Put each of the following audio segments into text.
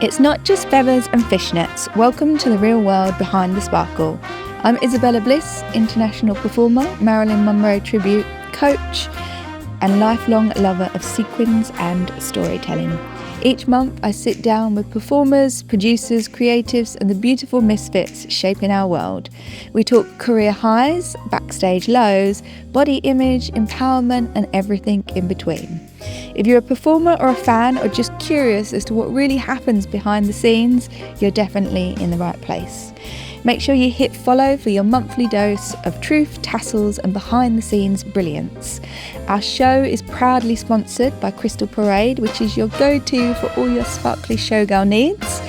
It's not just feathers and fishnets. Welcome to the real world behind the sparkle. I'm Isabella Bliss, international performer, Marilyn Monroe tribute, coach, and lifelong lover of sequins and storytelling. Each month I sit down with performers, producers, creatives and the beautiful misfits shaping our world. We talk career highs, backstage lows, body image, empowerment and everything in between. If you're a performer or a fan or just curious as to what really happens behind the scenes, you're definitely in the right place. Make sure you hit follow for your monthly dose of truth, tassels and behind the scenes brilliance. Our show is proudly sponsored by Crystal Parade, which is your go-to for all your sparkly showgirl needs.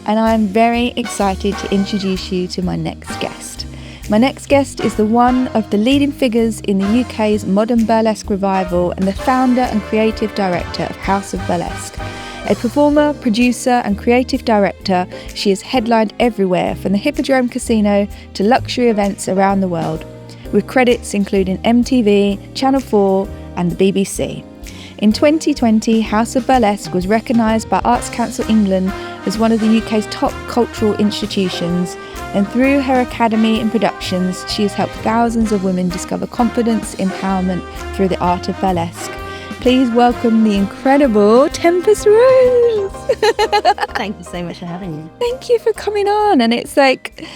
And I'm very excited to introduce you to my next guest. My next guest is the one of the leading figures in the UK's modern burlesque revival and the founder and creative director of House of Burlesque. A performer, producer and creative director, she has headlined everywhere from the Hippodrome Casino to luxury events around the world, with credits including MTV, Channel 4 and the BBC. In 2020, House of Burlesque was recognised by Arts Council England as one of the UK's top cultural institutions, and through her academy and productions, she has helped thousands of women discover confidence, empowerment through the art of burlesque. Please welcome the incredible Tempest Rose. Thank you so much for having me. Thank you for coming on. And it's like,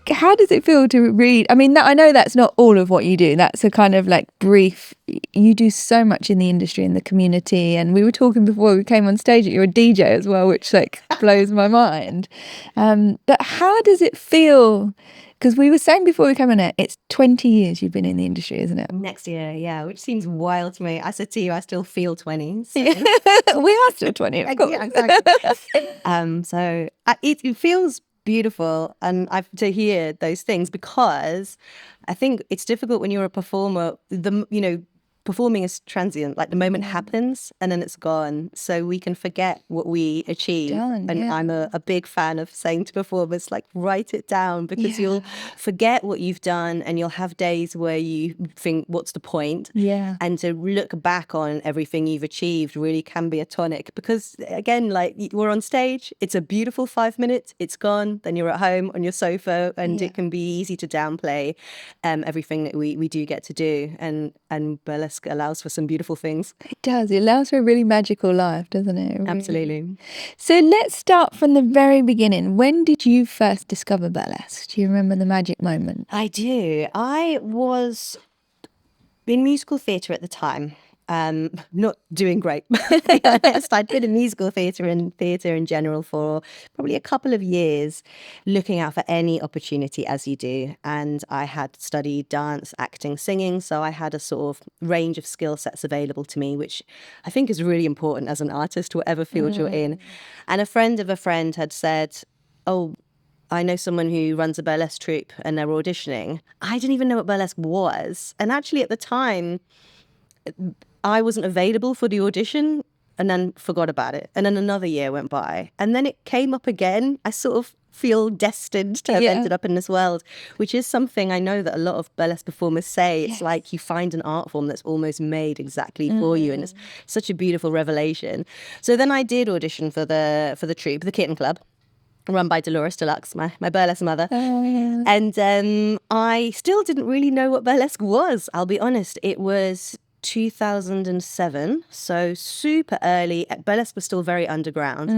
how does it feel to read? I mean, I know that's not all of what you do. That's a kind of like brief. You do so much in the industry and the community. And we were talking before we came on stage that you're a DJ as well, which like blows my mind. But how does it feel? Because we were saying before we came on it, it's 20 years you've been in the industry, isn't it? Next year, yeah, which seems wild to me. I said to you, I still feel 20. So. Yeah. We are still 20, of course. Yeah, exactly. It feels beautiful and to hear those things, because I think it's difficult when you're a performer. Performing is transient, like the moment happens and then it's gone. So we can forget what we achieve. I'm a big fan of saying to performers, like, write it down, because you'll forget what you've done and you'll have days where you think, what's the point? Yeah. And to look back on everything you've achieved really can be a tonic, because again, like, we're on stage, it's a beautiful 5 minutes, it's gone, then you're at home on your sofa, and it can be easy to downplay everything that we do get to do. And burlesque allows for some beautiful things. It does. It allows for a really magical life, doesn't it? Really. Absolutely. So let's start from the very beginning. When did you first discover burlesque? Do you remember the magic moment? I do. I was in musical theatre at the time. Not doing great, to be honest. I'd been in musical theatre and theatre in general for probably a couple of years, looking out for any opportunity, as you do. And I had studied dance, acting, singing, so I had a sort of range of skill sets available to me, which I think is really important as an artist, whatever field you're in. And a friend of a friend had said, oh, I know someone who runs a burlesque troupe and they're auditioning. I didn't even know what burlesque was. And actually at the time, I wasn't available for the audition, and then forgot about it. And then another year went by, and then it came up again. I sort of feel destined to have ended up in this world, which is something I know that a lot of burlesque performers say. It's like you find an art form that's almost made exactly for you, and it's such a beautiful revelation. So then I did audition for the troupe, the Kitten Club, run by Dolores Deluxe, my burlesque mother. And I still didn't really know what burlesque was, I'll be honest. It was 2007, so super early. Burlesque was still very underground.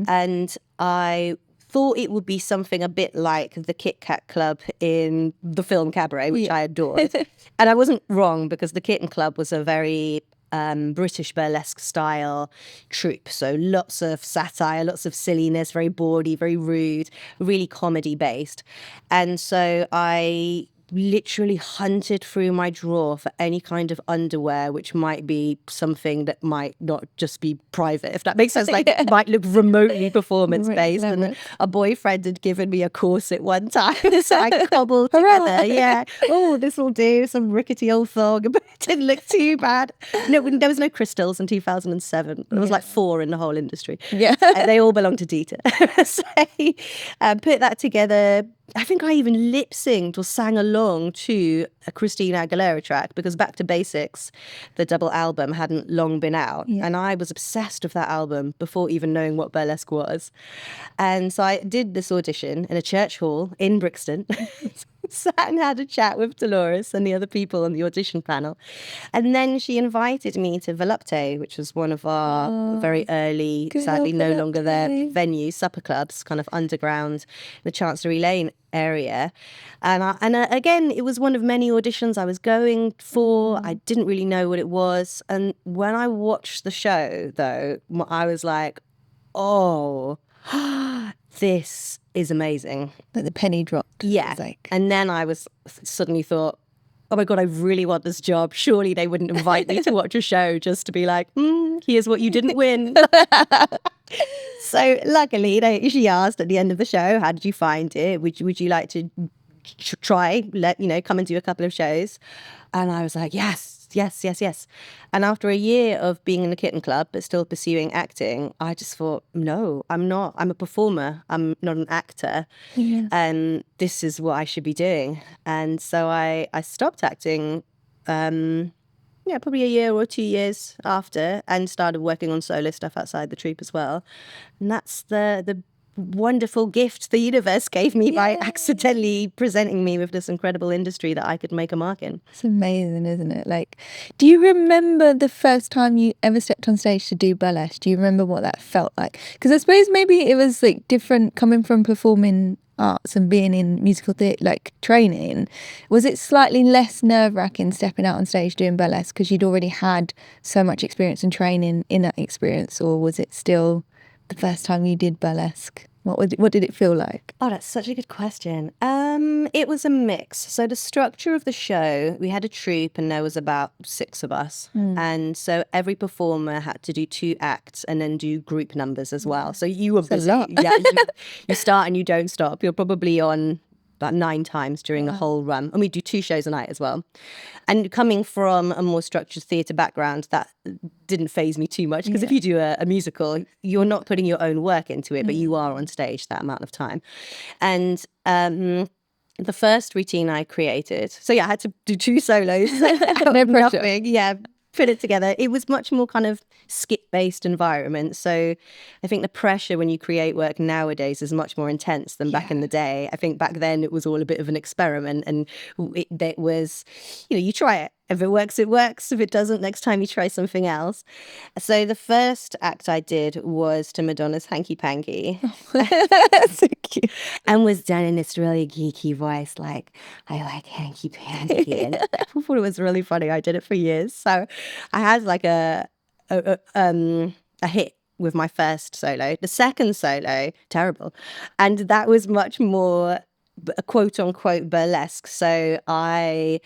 And I thought it would be something a bit like the Kit Kat Club in the film Cabaret, which I adored. And I wasn't wrong, because the Kitten Club was a very British burlesque style troupe. So lots of satire, lots of silliness, very bawdy, very rude, really comedy based. And so I literally hunted through my drawer for any kind of underwear which might be something that might not just be private, if that makes sense, like it might look remotely performance based. And a boyfriend had given me a corset one time, so I cobbled together this will do, some rickety old thong, but it didn't look too bad. No, there was no crystals in 2007. There was like 4 in the whole industry. And they all belonged to Dieter. So put that together, I think I even lip synced or sang along to a Christina Aguilera track, because Back to Basics, the double album, hadn't long been out. Yeah. And I was obsessed with that album before even knowing what burlesque was. And so I did this audition in a church hall in Brixton. Sat and had a chat with Dolores and the other people on the audition panel. And then she invited me to Volupte, which was one of our very early, sadly no longer there, venues, supper clubs, kind of underground, the Chancery Lane area. And again, it was one of many auditions I was going for. I didn't really know what it was. And when I watched the show, though, I was like, oh, this is amazing. Like the penny dropped. Yeah. And then I was suddenly thought, oh my God, I really want this job. Surely they wouldn't invite me to watch a show just to be like, here's what you didn't win. So luckily, she asked at the end of the show, how did you find it? Would you like to try, come and do a couple of shows? And I was like, yes. And after a year of being in the Kitten Club, but still pursuing acting, I just thought, no, I'm not. I'm a performer. I'm not an actor. Yeah. And this is what I should be doing. And so I stopped acting, probably a year or 2 years after, and started working on solo stuff outside the troupe as well. And that's the wonderful gift the universe gave me by accidentally presenting me with this incredible industry that I could make a mark in. It's amazing, isn't it? Like, do you remember the first time you ever stepped on stage to do burlesque? Do you remember what that felt like? Because I suppose maybe it was like different coming from performing arts and being in musical theatre, like training. Was it slightly less nerve-wracking stepping out on stage doing burlesque because you'd already had so much experience and training in that experience, or was it still the first time you did burlesque? What did it feel like? Oh, that's such a good question. It was a mix. So the structure of the show, we had a troupe and there was about 6 of us. And so every performer had to do 2 acts and then do group numbers as well. So you were busy. You start and you don't stop. You're probably on about 9 times during the whole run. And we do 2 shows a night as well. And coming from a more structured theatre background, that didn't faze me too much, because if you do a musical, you're not putting your own work into it, but you are on stage that amount of time. And the first routine I created, so I had to do 2 solos. No pressure. Put it together. It was much more kind of skit-based environment. So I think the pressure when you create work nowadays is much more intense than back in the day. I think back then it was all a bit of an experiment, and it was, you try it. If it works, it works. If it doesn't, next time you try something else. So the first act I did was to Madonna's Hanky Panky. That's so cute. And was done in this really geeky voice, like, I like hanky panky. And I thought it was really funny. I did it for years. So I had like a hit with my first solo. The second solo, terrible. And that was much more a quote unquote burlesque. So I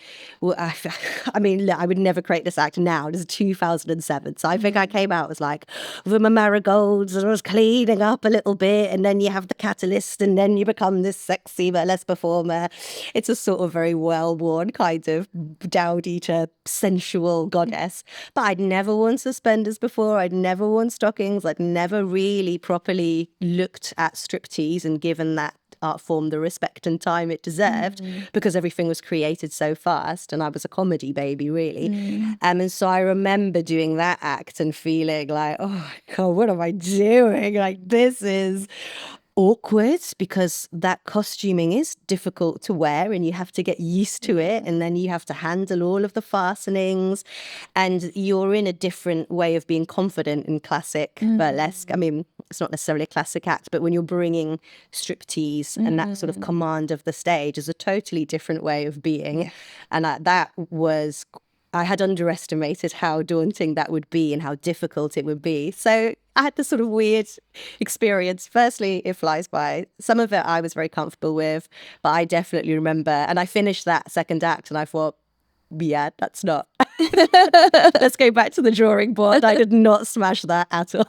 mean, look, I would never create this act now. This is 2007. So I think I came out as like with my marigolds and I was cleaning up a little bit, and then you have the catalyst and then you become this sexy burlesque performer. It's a sort of very well-worn kind of dowdy to sensual goddess. But I'd never worn suspenders before. I'd never worn stockings. I'd never really properly looked at striptease and given that art form the respect and time it deserved, because everything was created so fast and I was a comedy baby, really. And so I remember doing that act and feeling like, oh my God, what am I doing? Like, this is awkward, because that costuming is difficult to wear and you have to get used to it, and then you have to handle all of the fastenings, and you're in a different way of being confident in classic burlesque. I mean, it's not necessarily a classic act, but when you're bringing striptease and that sort of command of the stage is a totally different way of being. And I had underestimated how daunting that would be and how difficult it would be. So I had this sort of weird experience. Firstly, it flies by. Some of it I was very comfortable with, but I definitely remember. And I finished that second act and I thought, yeah, that's not. Let's go back to the drawing board. I did not smash that at all.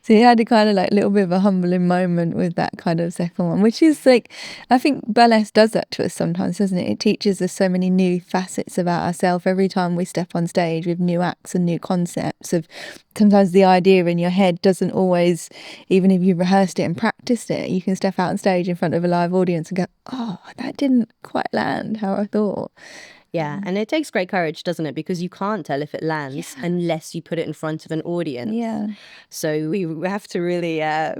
So you had a kind of like little bit of a humbling moment with that kind of second one, which is like, I think burlesque does that to us sometimes, doesn't it? It teaches us so many new facets about ourselves every time we step on stage with new acts and new concepts of sometimes the idea in your head doesn't always, even if you've rehearsed it and practiced it, you can step out on stage in front of a live audience and go, oh, that didn't quite land how I thought. Yeah, and it takes great courage, doesn't it? Because you can't tell if it lands unless you put it in front of an audience. Yeah. So we have to really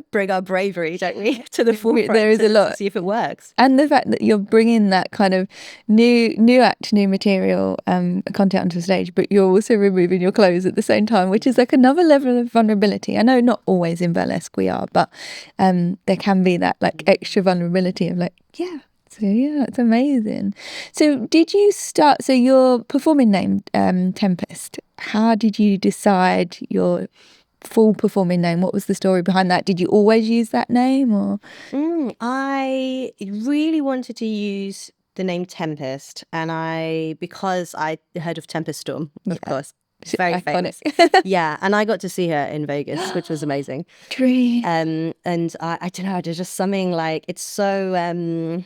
bring our bravery, don't we, to the forefront. There is a lot. To see if it works. And the fact that you're bringing that kind of new act, new material, content onto the stage, but you're also removing your clothes at the same time, which is like another level of vulnerability. I know not always in burlesque we are, but there can be that like extra vulnerability of like, yeah. So yeah, it's amazing. So did you start, so your performing name, Tempest, how did you decide your full performing name? What was the story behind that? Did you always use that name or? I really wanted to use the name Tempest, and because I heard of Tempest Storm, of course. Very iconic. famous. Yeah, and I got to see her in Vegas, which was amazing. Dream. And I don't know, there's just something like, it's so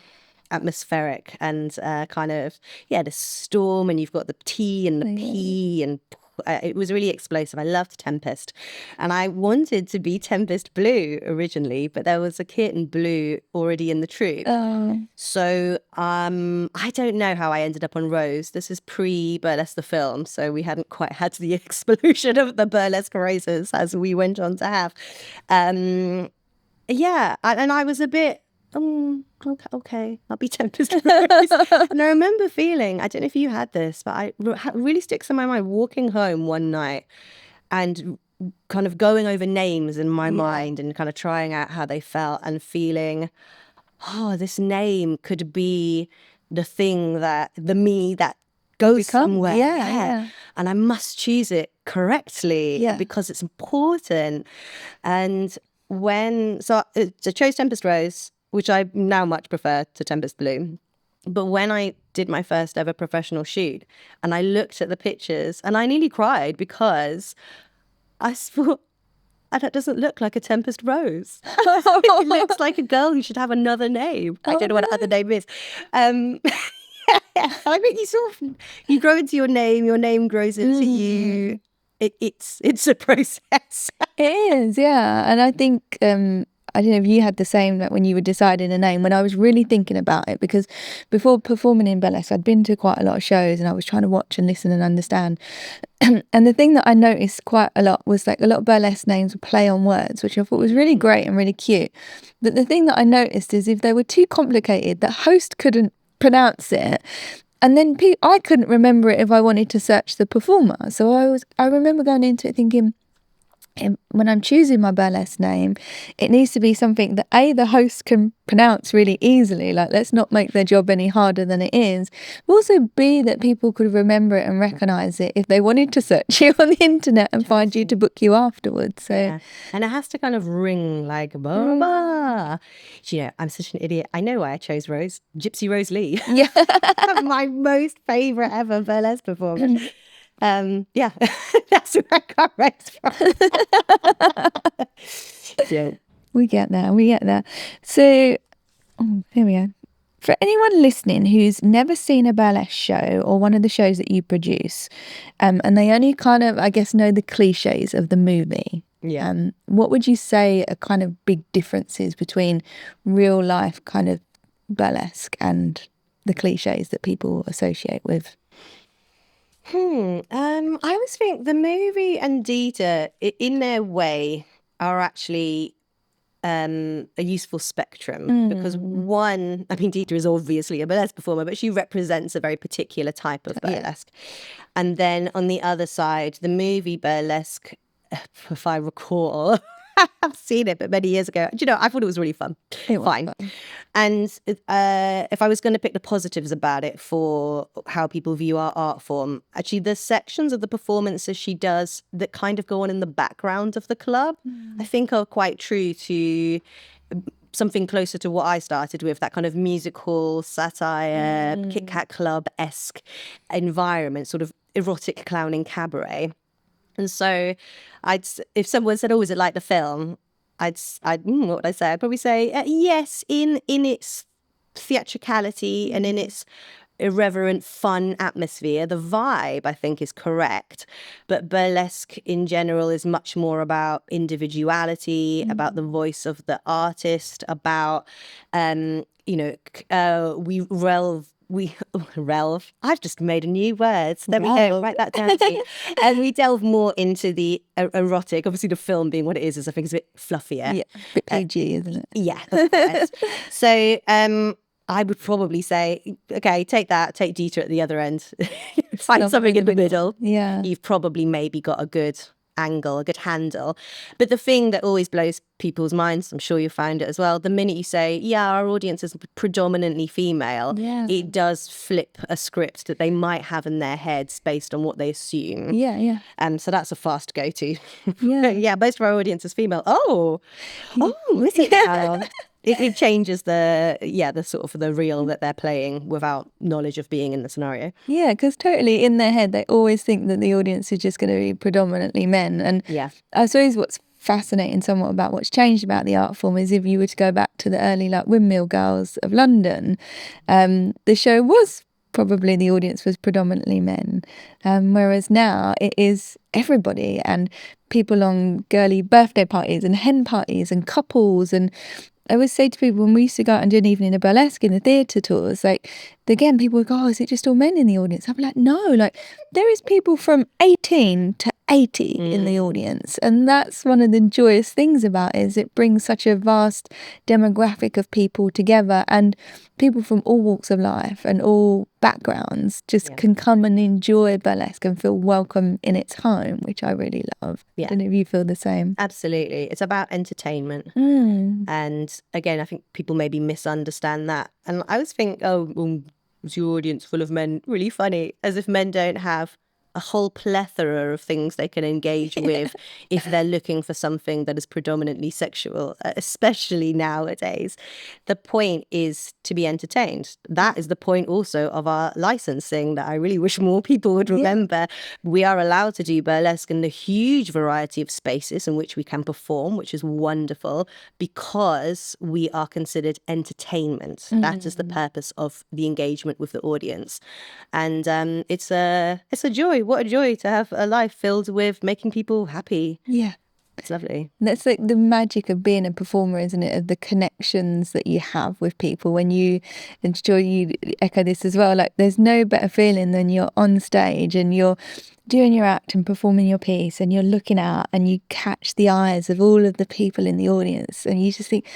atmospheric and kind of, the storm, and you've got the T and the P, and it was really explosive. I loved Tempest, and I wanted to be Tempest Blue originally, but there was a kitten Blue already in the troupe. So I don't know how I ended up on Rose. This is pre-Burlesque the film, so we hadn't quite had the explosion of the Burlesque Roses as we went on to have. And I was a bit, okay, I'll be Tempest Rose. And I remember feeling, I don't know if you had this, but it really sticks in my mind, walking home one night and kind of going over names in my mind and kind of trying out how they felt and feeling, oh, this name could be the thing the me that goes somewhere. Yeah. And I must choose it correctly because it's important. And so I chose Tempest Rose, which I now much prefer to Tempest Blue. But when I did my first ever professional shoot and I looked at the pictures and I nearly cried because I thought, that doesn't look like a Tempest Rose. It looks like a girl who should have another name. I don't know what other name is. I mean, you grow into your name grows into you. It's a process. It is, yeah. And I think, I don't know if you had the same, like when you were deciding a name, when I was really thinking about it, because before performing in burlesque, I'd been to quite a lot of shows and I was trying to watch and listen and understand. And the thing that I noticed quite a lot was like a lot of burlesque names would play on words, which I thought was really great and really cute. But the thing that I noticed is if they were too complicated, the host couldn't pronounce it. And then I couldn't remember it if I wanted to search the performer. So I remember going into it thinking, when I'm choosing my burlesque name, it needs to be something that the host can pronounce really easily. Like, let's not make their job any harder than it is. But also B, that people could remember it and recognise it if they wanted to search you on the internet and find you to book you afterwards. So, and it has to kind of ring like blah, blah. I'm such an idiot. I know why I chose Rose. Gypsy Rose Lee. Yeah, my most favourite ever burlesque performance. That's where I got Rose from. We get that. So, here we go. For anyone listening who's never seen a burlesque show or one of the shows that you produce, and they only kind of, I guess, know the clichés of the movie, what would you say are kind of big differences between real life kind of burlesque and the clichés that people associate with? I always think the movie and Dita, in their way, are actually a useful spectrum because one, I mean, Dita is obviously a burlesque performer, but she represents a very particular type of burlesque. And then on the other side, the movie burlesque, if I recall, I've seen it, but many years ago. I thought it was really fun. Fine. And if I was going to pick the positives about it for how people view our art form, actually the sections of the performances she does that kind of go on in the background of the club, I think are quite true to something closer to what I started with, that kind of musical satire, Kit Kat Club-esque environment, sort of erotic clowning cabaret. And so if someone said, oh, is it like the film? What would I say? I'd probably say, yes, in its theatricality and in its irreverent, fun atmosphere. The vibe, I think, is correct. But burlesque in general is much more about individuality, about the voice of the artist, about, we relve. I've just made a new word. There we go. Write that down. And we delve more into the erotic. Obviously, the film being what it is I think is a bit fluffier. Yeah, a bit PG, isn't it? Yeah. That's correct. So I would probably say, okay, take Dieter at the other end. Find something in the middle. Yeah. You've probably maybe got a good angle, a good handle. But the thing that always blows people's minds, I'm sure you found it as well, the minute you say, yeah, our audience is predominantly female, it does flip a script that they might have in their heads based on what they assume. Yeah. So that's a fast go-to. Yeah. Yeah, most of our audience is female. Oh, is it now? It changes the sort of the reel that they're playing without knowledge of being in the scenario. Yeah, because totally in their head, they always think that the audience is just going to be predominantly men. And I suppose what's fascinating somewhat about what's changed about the art form is if you were to go back to the early like Windmill Girls of London, the show was probably the audience was predominantly men, whereas now it is everybody and people on girly birthday parties and hen parties and couples. And I always say to people when we used to go out and do an evening of burlesque in the theatre tours, like, again, people would go, oh, is it just all men in the audience? I'm like, no, like, there is people from 18 to 80 in the audience. And that's one of the joyous things about it, is it brings such a vast demographic of people together, and people from all walks of life and all backgrounds just can come and enjoy burlesque and feel welcome in its home, which I really love. I don't know if you feel the same. Absolutely. It's about entertainment. And again, I think people maybe misunderstand that. And I always think, oh, well, is your audience full of men? Really funny. As if men don't have a whole plethora of things they can engage with if they're looking for something that is predominantly sexual, especially nowadays. The point is to be entertained. That is the point also of our licensing that I really wish more people would remember. We are allowed to do burlesque in the huge variety of spaces in which we can perform, which is wonderful, because we are considered entertainment. That is the purpose of the engagement with the audience. And it's a joy. What a joy to have a life filled with making people happy. Yeah. It's lovely. That's like the magic of being a performer, isn't it? Of the connections that you have with people when you, and sure you echo this as well, like there's no better feeling than you're on stage and you're doing your act and performing your piece and you're looking out and you catch the eyes of all of the people in the audience and you just think,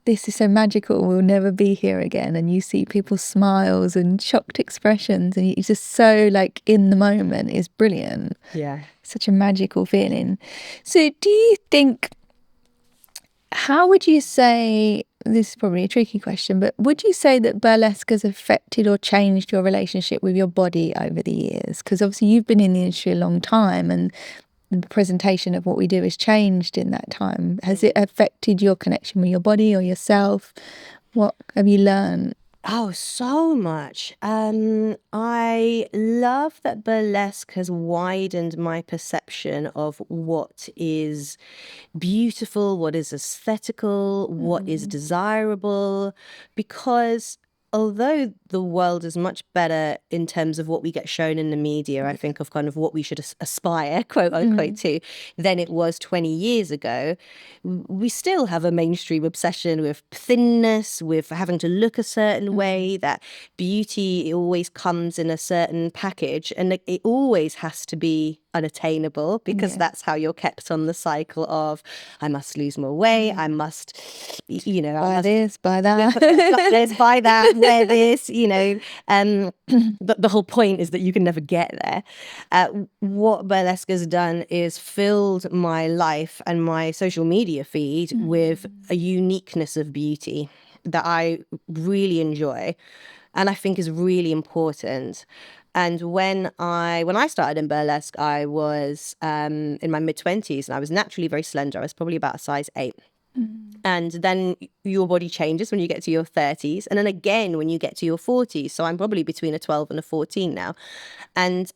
this is so magical, we'll never be here again. And you see people's smiles and shocked expressions and you're just so like in the moment. Is brilliant. Yeah. Such a magical feeling. So do you think, how would you say, this is probably a tricky question, but would you say that burlesque has affected or changed your relationship with your body over the years? Because obviously you've been in the industry a long time and the presentation of what we do has changed in that time. Has it affected your connection with your body or yourself? What have you learned? Oh, so much. I love that burlesque has widened my perception of what is beautiful, what is aesthetical, what is desirable, because although the world is much better in terms of what we get shown in the media, I think of kind of what we should aspire, quote unquote, to, than it was 20 years ago, we still have a mainstream obsession with thinness, with having to look a certain way, that beauty always comes in a certain package, and it always has to be unattainable, because that's how you're kept on the cycle of, I must lose more weight, I must, Buy this, buy that. Let's buy that, wear this, the whole point is that you can never get there. What burlesque has done is filled my life and my social media feed with a uniqueness of beauty that I really enjoy and I think is really important. And when I started in burlesque, I was in my mid-20s and I was naturally very slender. I was probably about a size 8. And then your body changes when you get to your 30s. And then again when you get to your 40s. So I'm probably between a 12 and a 14 now. And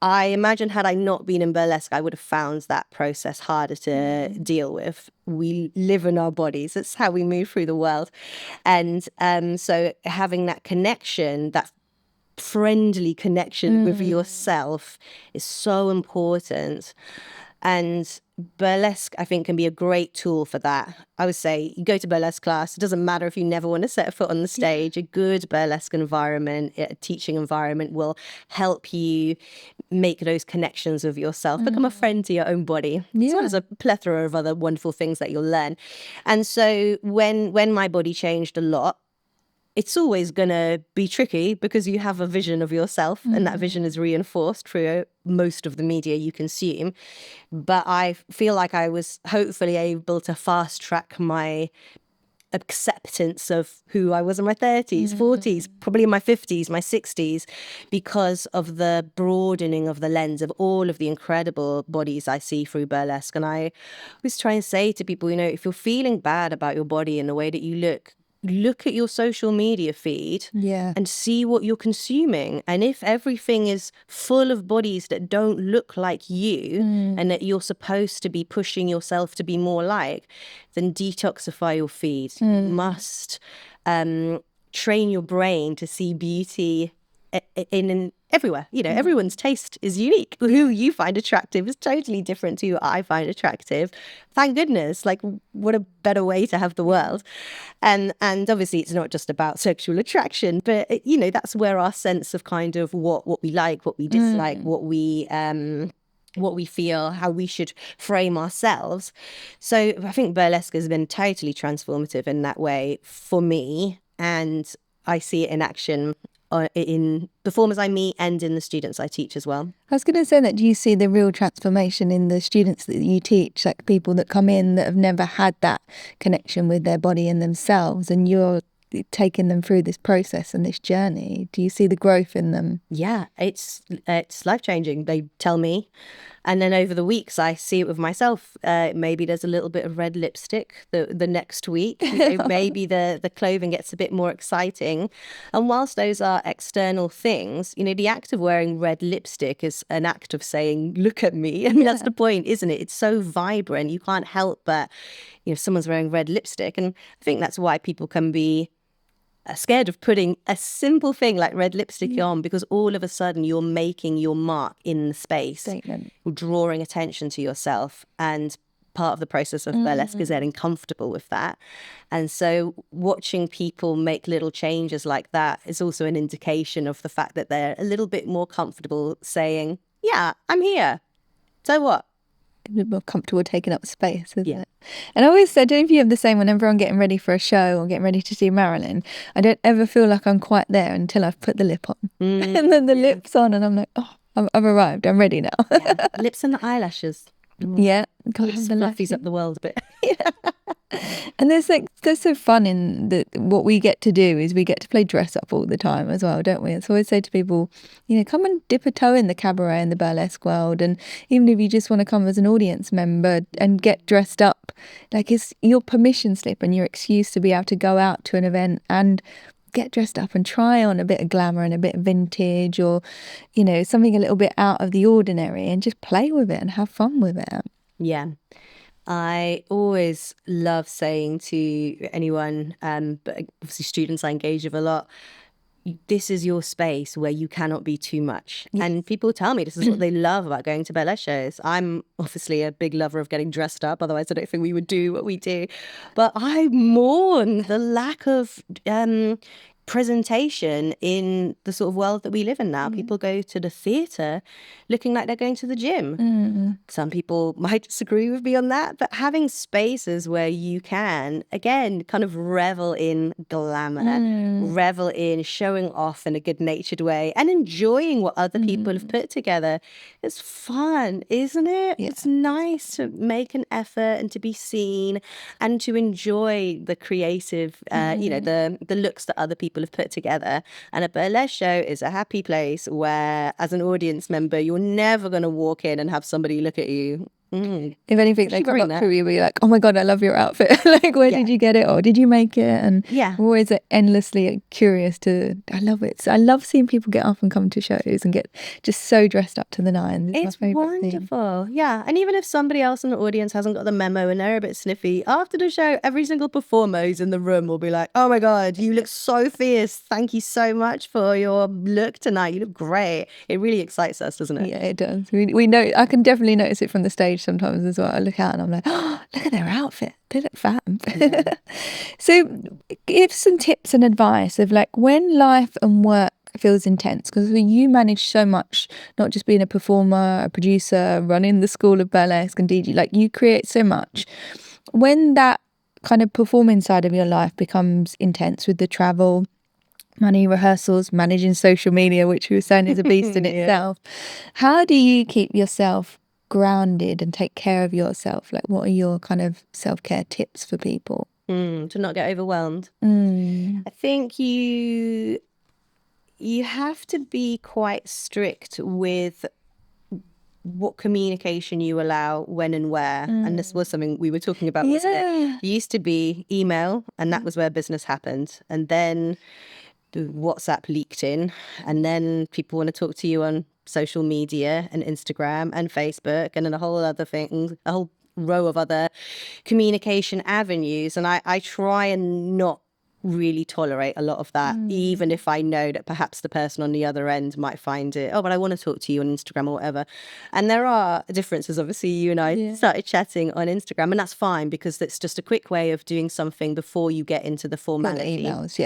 I imagine had I not been in burlesque, I would have found that process harder to deal with. We live in our bodies. That's how we move through the world. And so having that connection, that friendly connection with yourself is so important. And burlesque, I think, can be a great tool for that. I would say you go to burlesque class. It doesn't matter if you never want to set a foot on the stage. A good burlesque environment, a teaching environment will help you make those connections with yourself, become a friend to your own body, as well as a plethora of other wonderful things that you'll learn. And so when my body changed a lot, it's always going to be tricky because you have a vision of yourself and that vision is reinforced through most of the media you consume. But I feel like I was hopefully able to fast track my acceptance of who I was in my 30s, 40s, probably in my 50s, my 60s, because of the broadening of the lens of all of the incredible bodies I see through burlesque. And I always try and say to people, if you're feeling bad about your body and the way that you look at your social media feed and see what you're consuming. And if everything is full of bodies that don't look like you and that you're supposed to be pushing yourself to be more like, then detoxify your feed. You must train your brain to see beauty in everywhere. Everyone's taste is unique. Who you find attractive is totally different to who I find attractive. Thank goodness. Like, what a better way to have the world. And obviously it's not just about sexual attraction, but that's where our sense of kind of what we like, what we dislike, what we feel, how we should frame ourselves. So I think burlesque has been totally transformative in that way for me, and I see it in action in performers I meet and in the students I teach as well. I was going to say that, do you see the real transformation in the students that you teach, like people that come in that have never had that connection with their body and themselves, and you're taking them through this process and this journey? Do you see the growth in them? Yeah, it's life-changing. They tell me, and then over the weeks I see it with myself. Maybe there's a little bit of red lipstick the next week. Maybe the clothing gets a bit more exciting. And whilst those are external things, the act of wearing red lipstick is an act of saying, look at me. I mean, that's the point, isn't it? It's so vibrant. You can't help but, if someone's wearing red lipstick. And I think that's why people can be scared of putting a simple thing like red lipstick on, because all of a sudden you're making your mark in the space. Statement. You're drawing attention to yourself, and part of the process of burlesque is getting comfortable with that. And so watching people make little changes like that is also an indication of the fact that they're a little bit more comfortable saying, yeah, I'm here. So what? A bit more comfortable taking up space, isn't it? And I always say, I don't know if you have the same, whenever I'm getting ready for a show or getting ready to see Marilyn, I don't ever feel like I'm quite there until I've put the lip on. And then the lip's on and I'm like, oh, I've arrived, I'm ready now. Lips and the eyelashes. Yeah. God, Just fluffies up the world a bit. And there's so fun in what we get to do is we get to play dress up all the time as well, don't we? So I always say to people, come and dip a toe in the cabaret and the burlesque world, and even if you just want to come as an audience member and get dressed up, like, it's your permission slip and your excuse to be able to go out to an event and get dressed up and try on a bit of glamour and a bit of vintage, or something a little bit out of the ordinary, and just play with it and have fun with it. Yeah. I always love saying to anyone, but obviously students I engage with a lot, this is your space where you cannot be too much. Yes. And people tell me this is what they love about going to burlesque shows. I'm obviously a big lover of getting dressed up, otherwise I don't think we would do what we do. But I mourn the lack of presentation in the sort of world that we live in now. People go to the theatre looking like they're going to the gym. Some people might disagree with me on that, but having spaces where you can, again, kind of revel in glamour, revel in showing off in a good-natured way and enjoying what other people have put together. It's fun, isn't it? Yeah. It's nice to make an effort and to be seen and to enjoy the creative, the looks that other people have put together. And a burlesque show is a happy place where, as an audience member, you're never going to walk in and have somebody look at you If anything, they come up to you, be like, "Oh my god, I love your outfit! Like, where did you get it, or did you make it?" And we're always endlessly curious I love it. So I love seeing people get up and come to shows and get just so dressed up to the nines. It's my favourite wonderful. thing. Yeah. And even if somebody else in the audience hasn't got the memo and they're a bit sniffy, after the show, every single performer who's in the room will be like, "Oh my God, you look so fierce. Thank you so much for your look tonight. You look great." It really excites us, doesn't it? Yeah, it does. We know. I can definitely notice it from the stage sometimes as well. I look out and I'm like, "Oh, look at their outfit. They look fab." Yeah. So give some tips and advice of like when life and work feels intense, because you manage so much, not just being a performer, a producer, running the school of burlesque and DJ, like you create so much. When that kind of performing side of your life becomes intense with the travel, money, rehearsals, managing social media, which we were saying is a beast in itself, how do you keep yourself grounded and take care of yourself? Like, what are your kind of self-care tips for people? To not get overwhelmed. I think you have to be quite strict with what communication you allow, when and where. And this was something we were talking about, wasn't it? It used to be email, and that was where business happened. And then the WhatsApp leaked in, and then people want to talk to you on social media and Instagram and Facebook and then a whole other thing, a whole row of other communication avenues. And I try and not really tolerate a lot of that, even if I know that perhaps the person on the other end might find it, "Oh, but I want to talk to you on Instagram," or whatever. And there are differences. Obviously, you and I started chatting on Instagram, and that's fine because it's just a quick way of doing something before you get into the formality. Emails,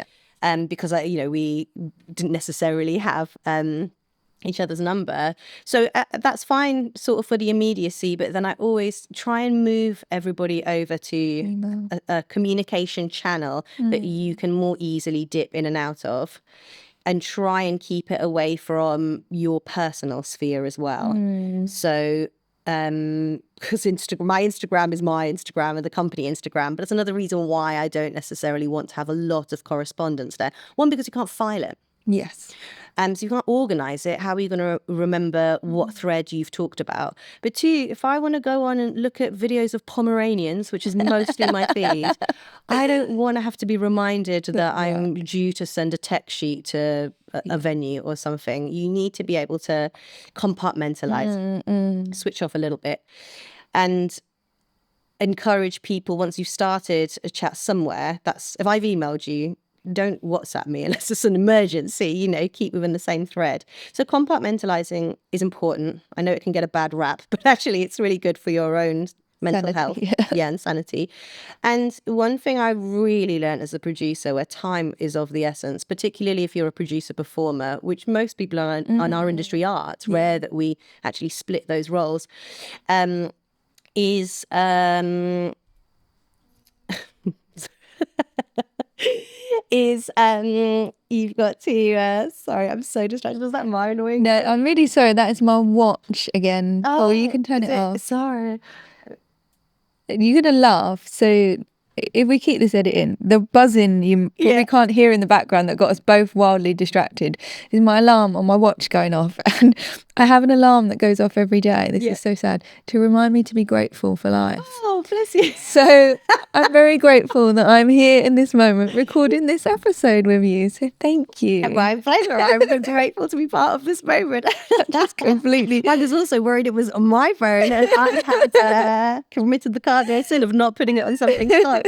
because we didn't necessarily have each other's number. So that's fine sort of for the immediacy, but then I always try and move everybody over to a communication channel that you can more easily dip in and out of, and try and keep it away from your personal sphere as well. So because my Instagram is my Instagram and the company Instagram, but it's another reason why I don't necessarily want to have a lot of correspondence there. One, because you can't file it. Yes. So you can't organise it. How are you going to remember what thread you've talked about? But two, if I want to go on and look at videos of Pomeranians, which is mostly my feed, I don't want to have to be reminded that I'm due to send a text sheet to a venue or something. You need to be able to compartmentalise, switch off a little bit, and encourage people, once you've started a chat somewhere, that's, if I've emailed you, don't WhatsApp me unless it's an emergency, keep within the same thread. So compartmentalizing is important. I know it can get a bad rap, but actually it's really good for your own mental health. And sanity. And one thing I really learned as a producer, where time is of the essence, particularly if you're a producer performer, which most people in our industry are. It's rare that we actually split those roles, is you've got to sorry, I'm so distracted. Was that my annoying? No, I'm really sorry. That is my watch again. Oh, you can turn it off. Sorry. You're gonna laugh. So if we keep this edit in, the buzzing you probably can't hear in the background that got us both wildly distracted is my alarm on my watch going off. And I have an alarm that goes off every day. This is so sad, to remind me to be grateful for life. Oh, bless you. So I'm very grateful that I'm here in this moment recording this episode with you. So thank you. My pleasure. I'm grateful to be part of this moment. That's completely. I was also worried it was on my phone, and I had committed the cardinal sin of not putting it on something close.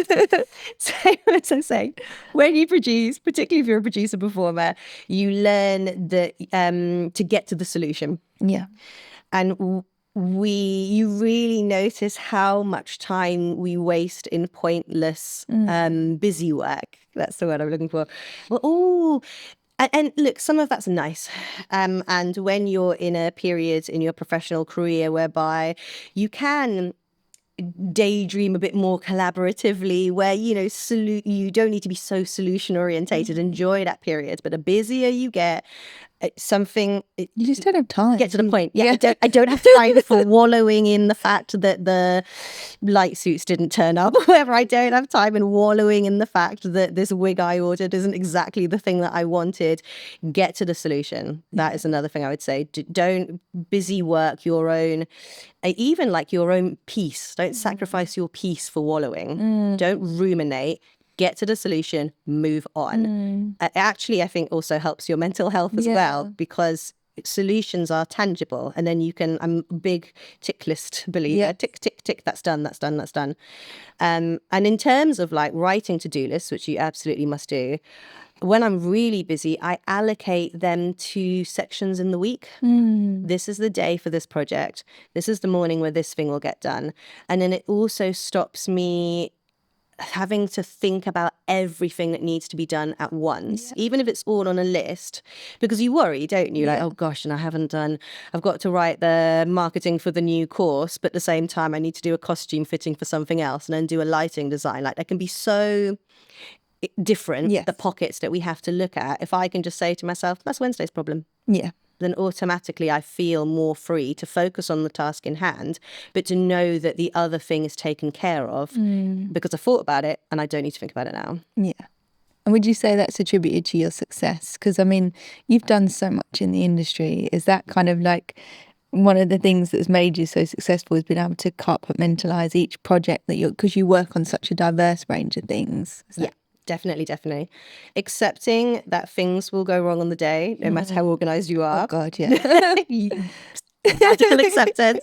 So as I say, when you produce, particularly if you're a producer performer, you learn that to get to the solution. Yeah. And you really notice how much time we waste in pointless busy work. That's the word I'm looking for. Well, and look, some of that's nice. And when you're in a period in your professional career whereby you can daydream a bit more collaboratively, where you don't need to be so solution orientated, enjoy that period. But the busier you get, something. You just don't have time. Get to the point. Yeah. I don't have time for wallowing in the fact that the light suits didn't turn up. Whatever. I don't have time in wallowing in the fact that this wig I ordered isn't exactly the thing that I wanted. Get to the solution. That is another thing I would say. Don't busy work your own, even like your own peace. Don't sacrifice your peace for wallowing. Don't ruminate. Get to the solution, move on. Actually, I think also helps your mental health as well, because solutions are tangible. And then you can, I'm a big tick list believer, tick, tick, tick, that's done, that's done, that's done. And in terms of like writing to-do lists, which you absolutely must do, when I'm really busy, I allocate them to sections in the week. This is the day for this project. This is the morning where this thing will get done. And then it also stops me having to think about everything that needs to be done at once, even if it's all on a list, because you worry, don't you? Like, oh gosh, and I've got to write the marketing for the new course, but at the same time I need to do a costume fitting for something else and then do a lighting design. Like, that can be so different, the pockets that we have to look at. If I can just say to myself, that's Wednesday's problem. Then automatically I feel more free to focus on the task in hand, but to know that the other thing is taken care of because I thought about it and I don't need to think about it now. Yeah. And would you say that's attributed to your success? Because, I mean, you've done so much in the industry. Is that kind of like one of the things that's made you so successful, has been able to compartmentalize each project that because you work on such a diverse range of things? Definitely. Accepting that things will go wrong on the day, no matter how organized you are. Oh, God, Radical acceptance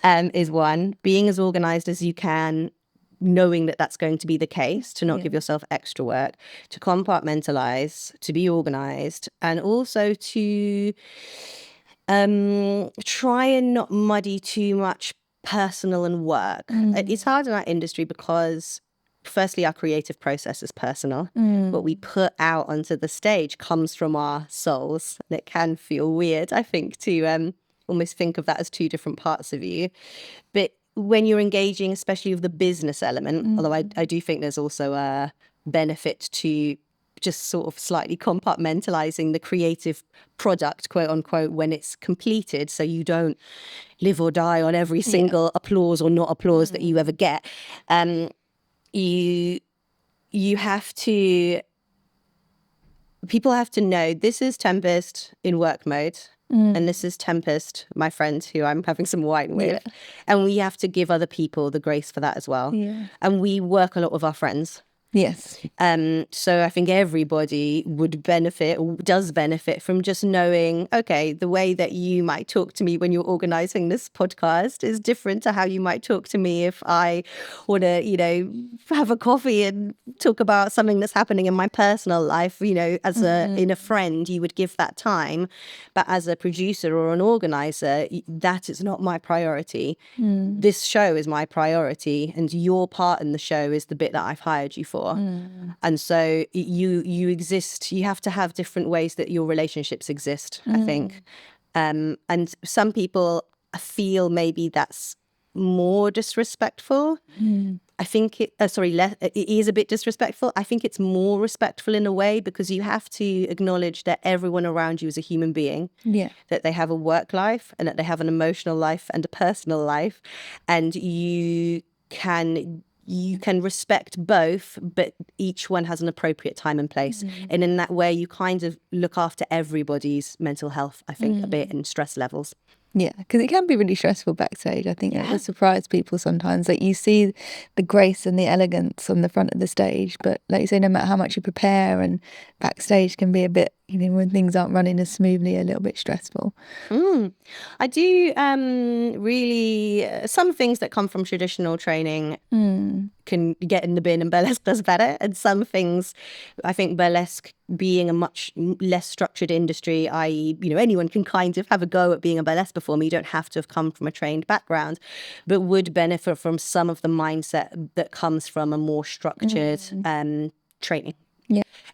is one. Being as organized as you can, knowing that that's going to be the case, to not give yourself extra work, to compartmentalize, to be organized, and also to try and not muddy too much personal and work. It's hard in our industry because firstly, our creative process is personal. What we put out onto the stage comes from our souls. And it can feel weird, I think, to almost think of that as two different parts of you. But when you're engaging, especially with the business element, although I do think there's also a benefit to just sort of slightly compartmentalizing the creative product, quote unquote, when it's completed, so you don't live or die on every single applause or not applause that you ever get. You have to, people have to know this is Tempest in work mode and this is Tempest, my friend who I'm having some wine with, and we have to give other people the grace for that as well. And we work a lot with our friends. So I think everybody would benefit, or does benefit, from just knowing, okay, the way that you might talk to me when you're organizing this podcast is different to how you might talk to me if I want to, have a coffee and talk about something that's happening in my personal life. As in a friend, you would give that time, but as a producer or an organizer, that is not my priority. This show is my priority, and your part in the show is the bit that I've hired you for. And so you exist, you have to have different ways that your relationships exist, I think. And some people feel maybe that's more disrespectful. I think it is a bit disrespectful. I think it's more respectful in a way, because you have to acknowledge that everyone around you is a human being, that they have a work life and that they have an emotional life and a personal life, and you can respect both, but each one has an appropriate time and place. And in that way, you kind of look after everybody's mental health, I think, a bit, and stress levels. Yeah, because it can be really stressful backstage. I think it will surprise people sometimes. Like, you see the grace and the elegance on the front of the stage, but like you say, no matter how much you prepare, and backstage can be a bit, when things aren't running as smoothly, a little bit stressful. I do really, some things that come from traditional training can get in the bin, and burlesque does better. And some things, I think burlesque being a much less structured industry, i.e., anyone can kind of have a go at being a burlesque performer. You don't have to have come from a trained background, but would benefit from some of the mindset that comes from a more structured training.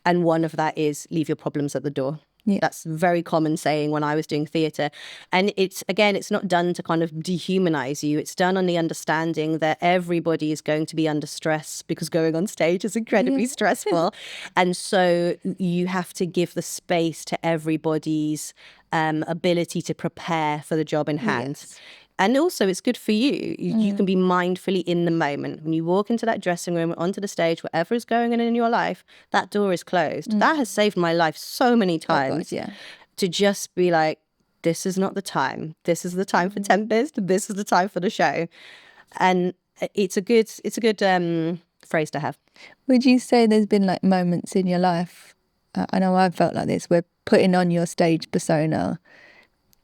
And one of that is leave your problems at the door. Yeah. That's a very common saying when I was doing theatre. And it's not done to kind of dehumanize you. It's done on the understanding that everybody is going to be under stress because going on stage is incredibly stressful. And so you have to give the space to everybody's ability to prepare for the job in hand. Yes. And also, it's good for you. You can be mindfully in the moment. When you walk into that dressing room, onto the stage, whatever is going on in your life, that door is closed. That has saved my life so many times. Oh God, yeah. To just be like, this is not the time. This is the time for Tempest. This is the time for the show. And it's a good phrase to have. Would you say there's been like moments in your life, I know I've felt like this, where putting on your stage persona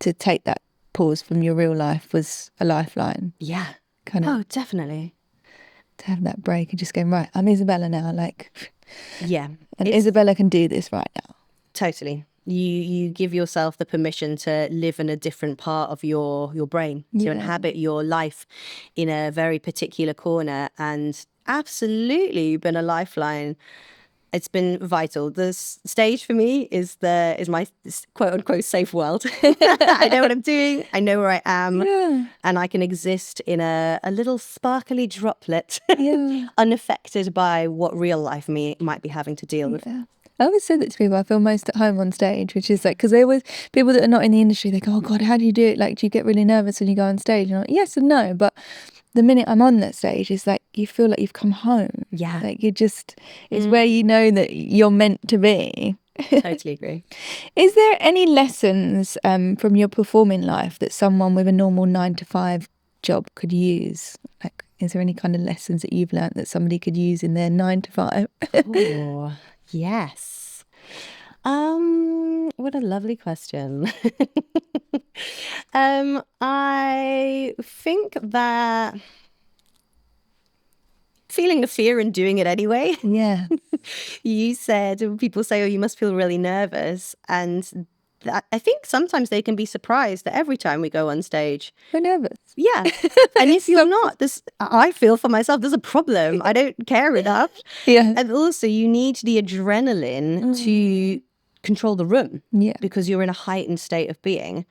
to take that pause from your real life was a lifeline? Yeah. Kind of. Oh, definitely. To have that break and just going, right, I'm Isabella now. Like, yeah. And Isabella can do this right now. Totally. You give yourself the permission to live in a different part of your brain, to inhabit your life in a very particular corner, and absolutely been a lifeline. It's been vital. The stage for me is my quote unquote safe world. I know what I'm doing. I know where I am, and I can exist in a little sparkly droplet, unaffected by what real life me might be having to deal with. I always say that to people. I feel most at home on stage, which is like, because they always, people that are not in the industry, they go, oh God, how do you do it? Like, do you get really nervous when you go on stage? And I'm like, yes and no. But the minute I'm on that stage, it's like, you feel like you've come home. Yeah. Like, you just, it's where you know that you're meant to be. Totally agree. Is there any lessons from your performing life that someone with a normal 9-to-5 job could use? Like, is there any kind of lessons that you've learned that somebody could use in their 9-to-5? Oh, yes. What a lovely question. I think that feeling the fear and doing it anyway. Yeah. You said, people say, oh, you must feel really nervous. And I think sometimes they can be surprised that every time we go on stage, we're nervous. Yeah. And if you're not, I feel for myself, there's a problem. I don't care enough. Yeah. And also you need the adrenaline to control the room, because you're in a heightened state of being.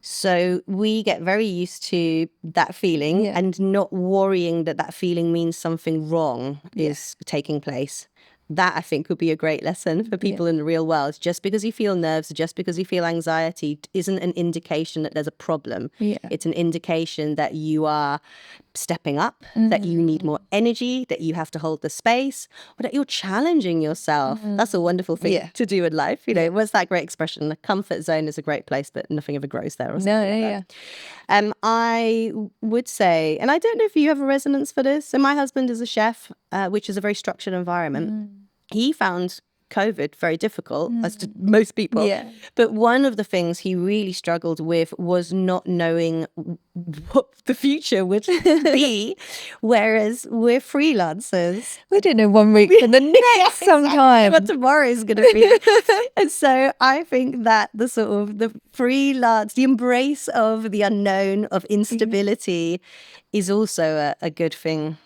So we get very used to that feeling and not worrying that feeling means something wrong is taking place. That, I think, would be a great lesson for people in the real world. Just because you feel nerves, just because you feel anxiety isn't an indication that there's a problem. Yeah. It's an indication that you are stepping up, that you need more energy, that you have to hold the space, or that you're challenging yourself. That's a wonderful thing to do in life. You know, what's that great expression? The comfort zone is a great place, but nothing ever grows there. Or I would say, and I don't know if you have a resonance for this. So my husband is a chef, which is a very structured environment. He found COVID very difficult, as to most people. Yeah. But one of the things he really struggled with was not knowing what the future would be. Whereas we're freelancers. We don't know 1 week from the next sometime. What tomorrow is going to be. And so I think that the freelance, the embrace of the unknown, of instability is also a good thing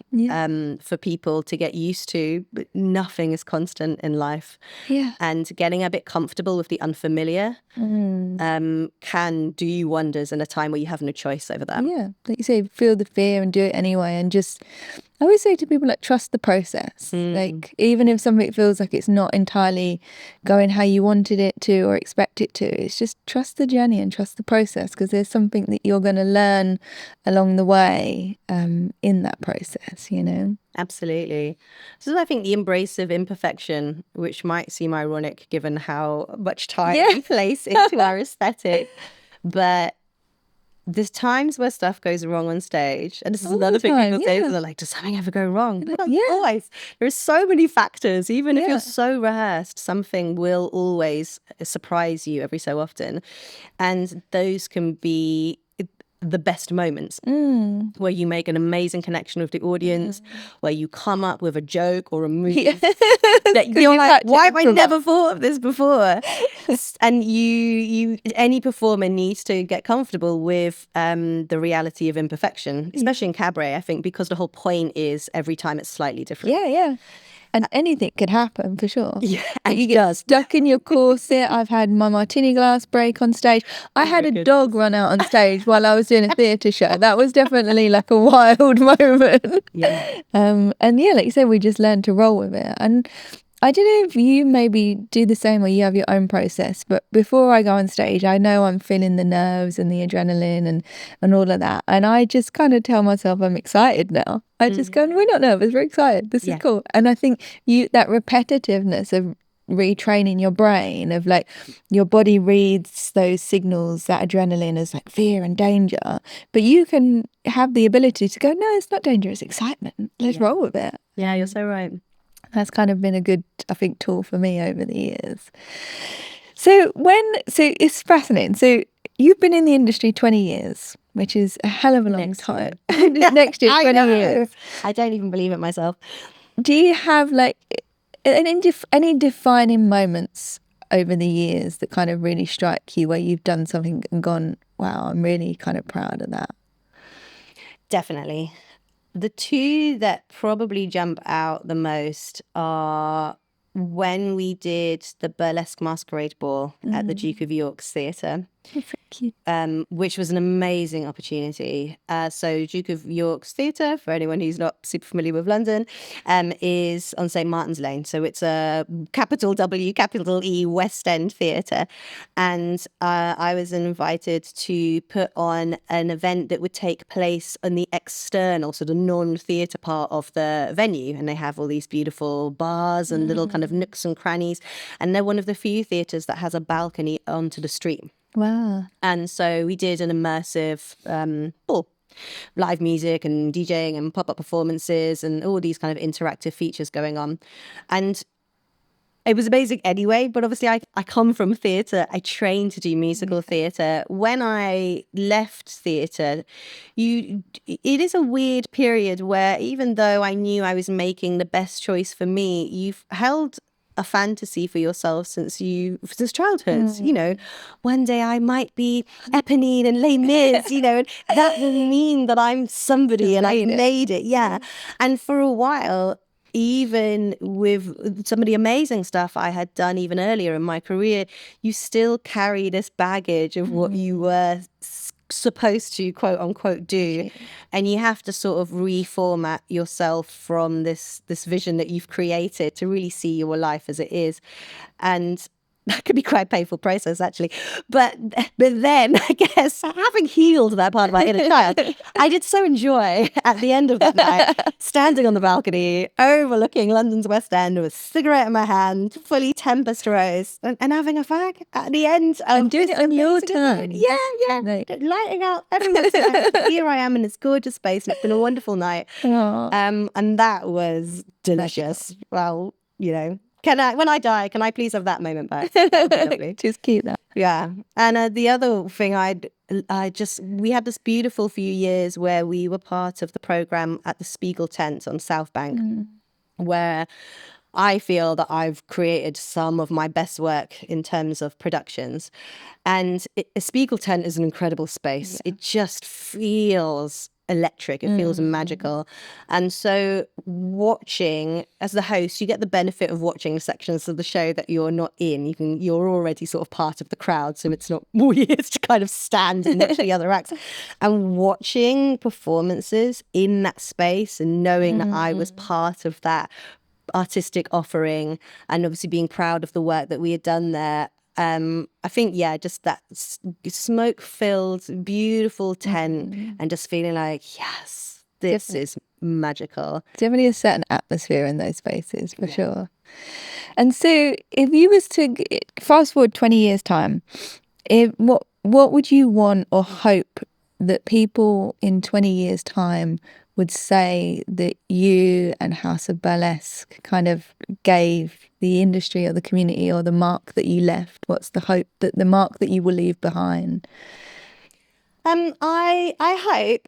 for people to get used to. But nothing is constant in life. Yeah. And getting a bit comfortable with the unfamiliar can do you wonders in a time where you have no choice over that. Yeah, like you say, feel the fear and do it anyway. And just, I always say to people, like, trust the process. Like, even if something feels like it's not entirely going how you wanted it to or expect it to, it's just trust the journey and trust the process, because there's something that you're going to learn along the way in that process, you know? Absolutely. So I think the embrace of imperfection, which might seem ironic given how much time we place into our aesthetic, but there's times where stuff goes wrong on stage, and this is another thing people say, they're like, does something ever go wrong? Always. There's so many factors. Even if you're so rehearsed, something will always surprise you every so often. And those can be the best moments where you make an amazing connection with the audience, where you come up with a joke or a move that you're like, why have I never thought of this before? And any performer needs to get comfortable with the reality of imperfection, especially in cabaret, I think, because the whole point is every time it's slightly different. Yeah. And anything could happen for sure. Yeah, You get stuck in your corset. I've had my martini glass break on stage. I had a dog run out on stage while I was doing a theatre show. That was definitely like a wild moment. Yeah. And yeah, like you said, we just learned to roll with it. And I don't know if you maybe do the same or you have your own process, but before I go on stage, I know I'm feeling the nerves and the adrenaline and all of that. And I just kind of tell myself I'm excited now. I just go, we're not nervous, we're excited. This is cool. And I think that repetitiveness of retraining your brain, of like your body reads those signals, that adrenaline as like fear and danger, but you can have the ability to go, no, it's not danger, it's excitement. Let's roll with it. Yeah, you're so right. That's kind of been a good, I think, tool for me over the years. So it's fascinating. So you've been in the industry 20 years, which is a hell of a long time. Next year, 20 years. I don't even believe it myself. Do you have like any defining moments over the years that kind of really strike you where you've done something and gone, wow, I'm really kind of proud of that? Definitely. The two that probably jump out the most are when we did the Burlesque Masquerade Ball at the Duke of York's Theatre, which was an amazing opportunity. So Duke of York's Theatre, for anyone who's not super familiar with London, is on St Martin's Lane. So it's a capital W, capital E West End theatre. And I was invited to put on an event that would take place on the external, so the non-theatre part of the venue. And they have all these beautiful bars and little kind of nooks and crannies. And they're one of the few theatres that has a balcony onto the street. Wow. And so we did an immersive ball, live music and DJing and pop-up performances and all these kind of interactive features going on. And it was amazing anyway, but obviously I come from theatre. I trained to do musical theatre. When I left theatre, it is a weird period where even though I knew I was making the best choice for me, you've held a fantasy for yourself since childhood. You know, one day I might be Eponine and Les Mis, you know, and that will mean that I'm somebody and I made it. Yeah. And for a while, even with some of the amazing stuff I had done even earlier in my career, you still carry this baggage of what you were supposed to quote unquote do, and you have to sort of reformat yourself from this vision that you've created to really see your life as it is. And that could be quite a painful process, actually. But then, I guess, having healed that part of my inner child, I did so enjoy, at the end of that night, standing on the balcony, overlooking London's West End with a cigarette in my hand, fully Tempest Rose, and having a fag at the end. And doing it on your turn. Yeah. Like, lighting out everyone's time. Here I am in this gorgeous space, and it's been a wonderful night. And that was delicious. Well, you know, when I die, can I please have that moment back? Just keep that. Yeah. And the other thing we had this beautiful few years where we were part of the program at the Spiegel tent on South Bank, where I feel that I've created some of my best work in terms of productions. And a Spiegel tent is an incredible space. Yeah. It just feels electric. It feels magical. And so watching, as the host, you get the benefit of watching sections of the show that you're not in. You're already sort of part of the crowd, so it's not weird to kind of stand and watch the other acts. And watching performances in that space and knowing that I was part of that artistic offering, and obviously being proud of the work that we had done there. I think, just that smoke-filled, beautiful tent and just feeling like, yes, this is magical. Definitely a certain atmosphere in those spaces, for sure. And so if you was to fast forward 20 years' time, what would you want or hope that people in 20 years' time would say that you and House of Burlesque kind of gave the industry or the community, or the mark that you left? What's the hope, that the mark that you will leave behind? I hope,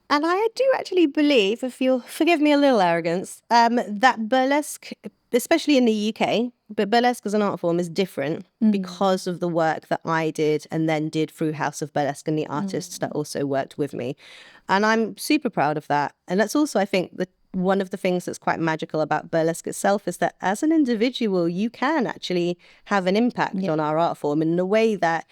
and I do actually believe, if you'll forgive me a little arrogance, that burlesque, especially in the UK, but burlesque as an art form is different because of the work that I did and then did through House of Burlesque and the artists that also worked with me. And I'm super proud of that. And that's also, I think, one of the things that's quite magical about burlesque itself is that as an individual, you can actually have an impact on our art form in a way that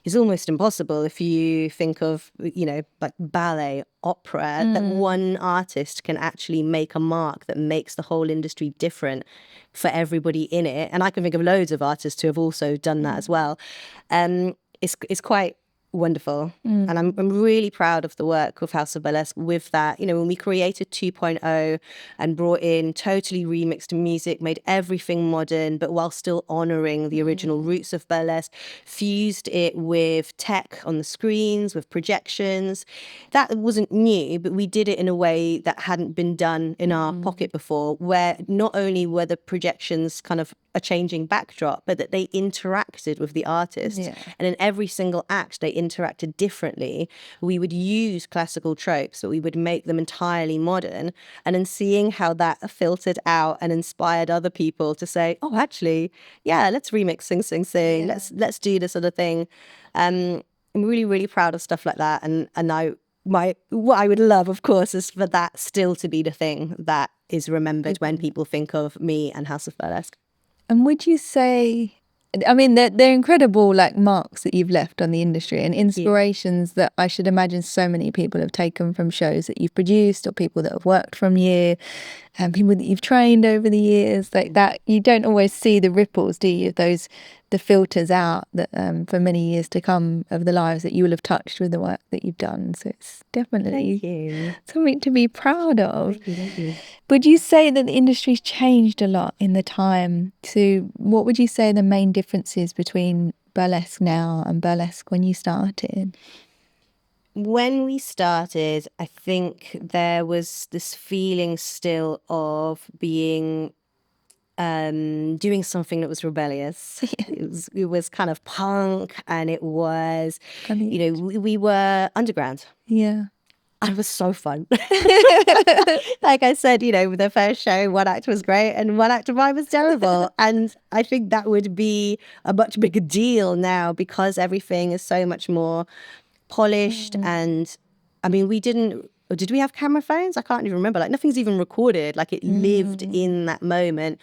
is almost impossible if you think of, like ballet, opera, that one artist can actually make a mark that makes the whole industry different for everybody in it. And I can think of loads of artists who have also done that as well. It's quite wonderful. And I'm really proud of the work of House of Burlesque with that. When we created 2.0 and brought in totally remixed music, made everything modern, but while still honoring the original roots of burlesque, fused it with tech on the screens, with projections. That wasn't new, but we did it in a way that hadn't been done in our pocket before, where not only were the projections kind of a changing backdrop, but that they interacted with the artist. And in every single act, they interacted differently. We would use classical tropes, but we would make them entirely modern. And in seeing how that filtered out and inspired other people to say, oh, actually, yeah, let's remix Sing, Sing, Sing. Let's do this other thing. I'm really, really proud of stuff like that. And what I would love, of course, is for that still to be the thing that is remembered when people think of me and House of Burlesque. And would you say, I mean, they're incredible like marks that you've left on the industry and inspirations that I should imagine so many people have taken from shows that you've produced or people that have worked from you and people that you've trained over the years, like that. You don't always see the ripples, do you? The filters out that for many years to come of the lives that you will have touched with the work that you've done. So it's definitely something to be proud of. Thank you. Would you say that the industry's changed a lot in the time? So what would you say the main differences between burlesque now and burlesque when you started? When we started, I think there was this feeling still of being doing something that was rebellious. It was kind of punk, and it was, we were underground. Yeah. And it was so fun. Like I said, the first show, one act was great and one act of mine was terrible. And I think that would be a much bigger deal now because everything is so much more polished. And I mean, did we have camera phones? I can't even remember. Like nothing's even recorded. Like it lived in that moment.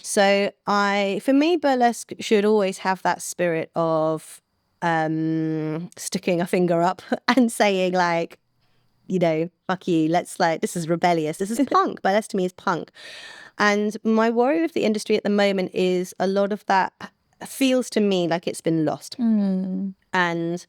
So for me, burlesque should always have that spirit of sticking a finger up and saying like, fuck you, this is rebellious. This is punk. Burlesque to me is punk. And my worry with the industry at the moment is a lot of that feels to me like it's been lost. And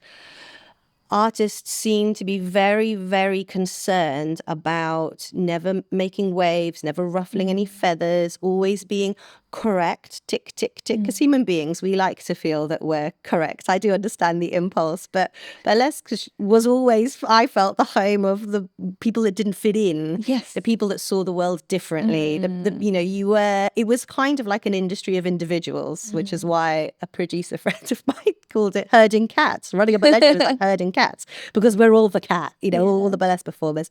artists seem to be very, very concerned about never making waves, never ruffling any feathers, always being correct, tick, tick, tick. As human beings, we like to feel that we're correct. I do understand the impulse, but burlesque was always, I felt, the home of the people that didn't fit in. Yes. The people that saw the world differently. It was kind of like an industry of individuals, which is why a producer friend of mine called it herding cats. Running a burlesque is like herding cats because we're all the cat, all the burlesque performers.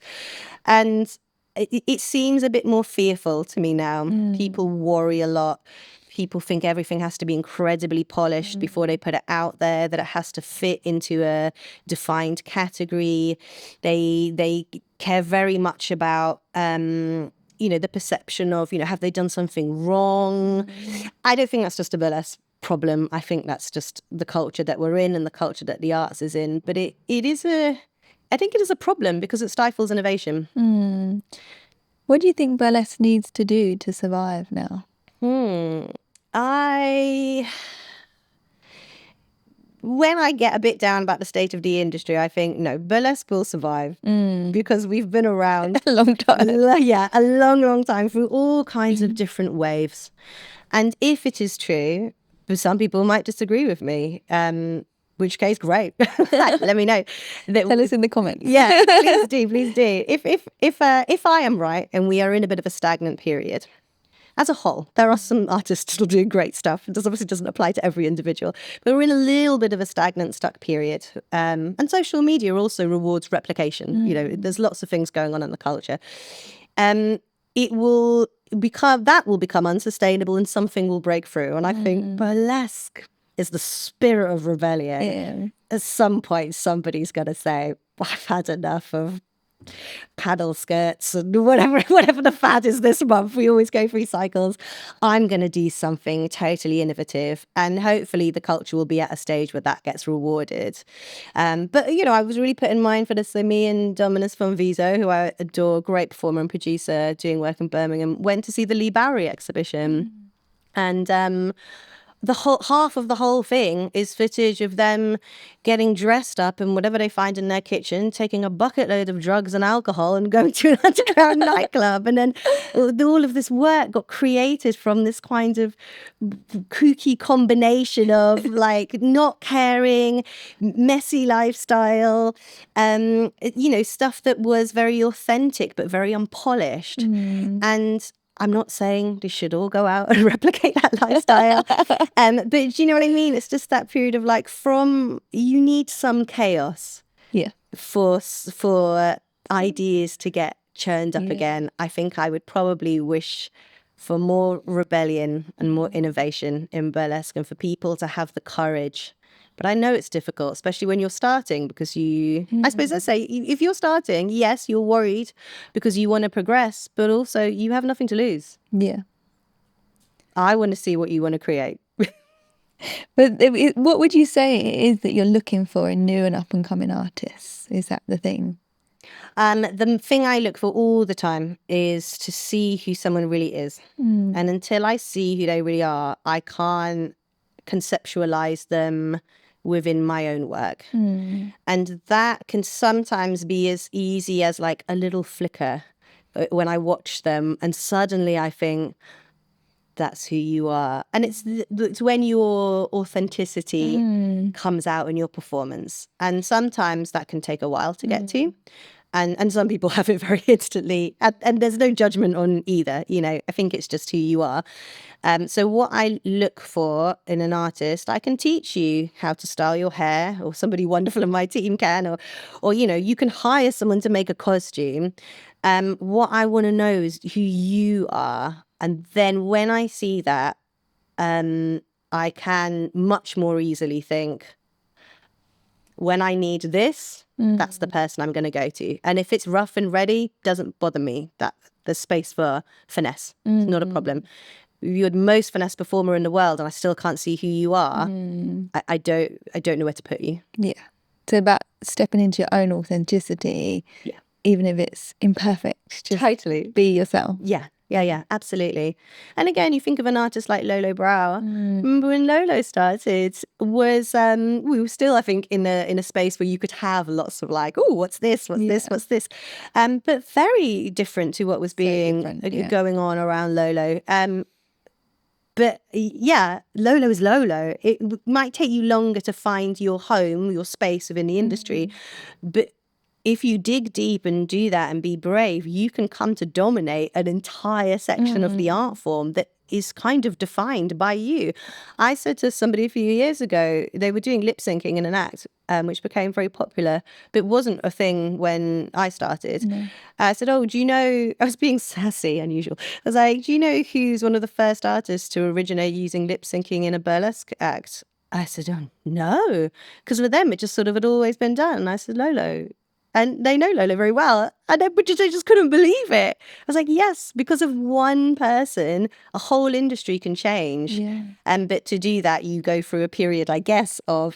And it seems a bit more fearful to me now. People worry a lot. People think everything has to be incredibly polished before they put it out there, that it has to fit into a defined category. They care very much about, the perception of, have they done something wrong? I don't think that's just a burlesque problem. I think that's just the culture that we're in and the culture that the arts is in. But I think it is a problem because it stifles innovation. What do you think burlesque needs to do to survive now? When I get a bit down about the state of the industry, I think, no, burlesque will survive because we've been around a long time. Yeah, a long, long time through all kinds of different waves. And if it is true, some people might disagree with me, which case, great. Let me know. Tell us in the comments. Yeah, please do. If I am right and we are in a bit of a stagnant period, as a whole, there are some artists still doing great stuff. This obviously doesn't apply to every individual, but we're in a little bit of a stagnant, stuck period. And social media also rewards replication. There's lots of things going on in the culture. It will become unsustainable and something will break through. And I think burlesque is the spirit of rebellion. At some point, somebody's going to say, I've had enough of paddle skirts and whatever the fad is this month. We always go through cycles. I'm going to do something totally innovative, and hopefully the culture will be at a stage where that gets rewarded. But I was really put in mind for this. So me and Dominus von Viso, who I adore, great performer and producer doing work in Birmingham, went to see the Lee Bowery exhibition. And the whole half of the whole thing is footage of them getting dressed up in whatever they find in their kitchen, taking a bucket load of drugs and alcohol and going to an underground nightclub. And then all of this work got created from this kind of kooky combination of like not caring, messy lifestyle, stuff that was very authentic but very unpolished. And I'm not saying they should all go out and replicate that lifestyle. But do you know what I mean? It's just that period of like, you need some chaos for ideas to get churned up again. I think I would probably wish for more rebellion and more innovation in burlesque, and for people to have the courage. But I know it's difficult, especially when you're starting, because I suppose I say, if you're starting, yes, you're worried because you want to progress, but also you have nothing to lose. Yeah. I want to see what you want to create. But what would you say it is that you're looking for in new and up and coming artists? Is that the thing? The thing I look for all the time is to see who someone really is. And until I see who they really are, I can't conceptualize them within my own work. And that can sometimes be as easy as like a little flicker when I watch them, and suddenly I think, that's who you are. And it's when your authenticity comes out in your performance. And sometimes that can take a while to get to. And some people have it very instantly. And there's no judgment on either. I think it's just who you are. So what I look for in an artist, I can teach you how to style your hair, or somebody wonderful in my team can, or you can hire someone to make a costume. What I want to know is who you are. And then when I see that, I can much more easily think, when I need this, that's the person I'm going to go to. And if it's rough and ready, doesn't bother me. That there's space for finesse. It's not a problem. You're the most finesse performer in the world, and I still can't see who you are. I don't know where to put you. Yeah. So about stepping into your own authenticity, even if it's imperfect, just totally be yourself. Yeah, absolutely. And again, you think of an artist like Lolo Brow. Remember when Lolo started, was we were still, I think, in a space where you could have lots of like, oh, what's this? What's this? But very different to what was going on around Lolo. But yeah, Lolo is Lolo. It might take you longer to find your home, your space within the industry, but if you dig deep and do that and be brave, you can come to dominate an entire section of the art form that is kind of defined by you. I said to somebody a few years ago, they were doing lip syncing in an act, which became very popular, but wasn't a thing when I started. I said, oh, do you know, I was being sassy, unusual. I was like, do you know who's one of the first artists to originate using lip syncing in a burlesque act? I said, oh, no, because with them, it just sort of had always been done. And I said, Lolo. And they know Lolo very well. And they just couldn't believe it. I was like, yes, because of one person, a whole industry can change. But to do that, you go through a period, I guess, of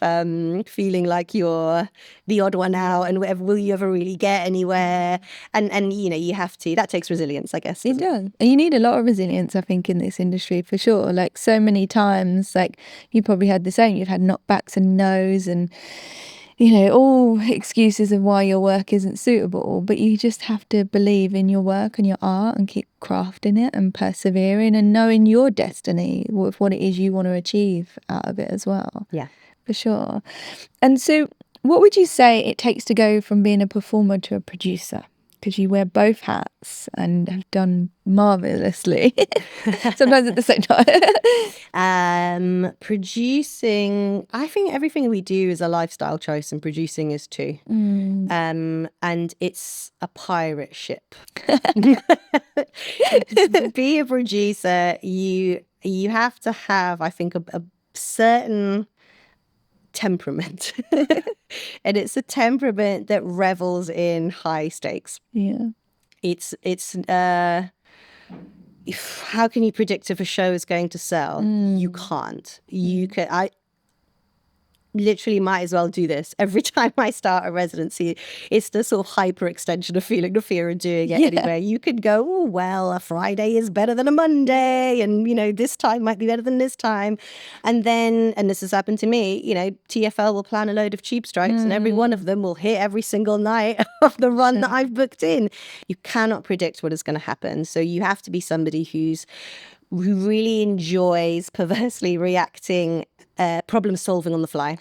feeling like you're the odd one out, and will you ever really get anywhere? And you have to. That takes resilience, I guess. It does. And you need a lot of resilience, I think, in this industry, for sure. Like, so many times, like, you probably had the same. You've had knockbacks and no's and all excuses of why your work isn't suitable, but you just have to believe in your work and your art and keep crafting it and persevering and knowing your destiny with what it is you want to achieve out of it as well. Yeah, for sure. And so what would you say it takes to go from being a performer to a producer? Because you wear both hats and have done marvelously, sometimes at the same time. Producing, I think everything we do is a lifestyle choice, and producing is too. And it's a pirate ship. To be a producer, you have to have, I think, a certain temperament. And it's a temperament that revels in high stakes. Yeah. It's how can you predict if a show is going to sell? You can't. I literally might as well do this every time I start a residency. It's the sort of hyper extension of feeling the fear of doing it anyway. You could go, oh, well, a Friday is better than a Monday, and this time might be better than this time. And then, and this has happened to me, TFL will plan a load of tube strikes and every one of them will hit every single night of the run that I've booked in. You cannot predict what is going to happen. So you have to be somebody who really enjoys perversely reacting, problem solving on the fly.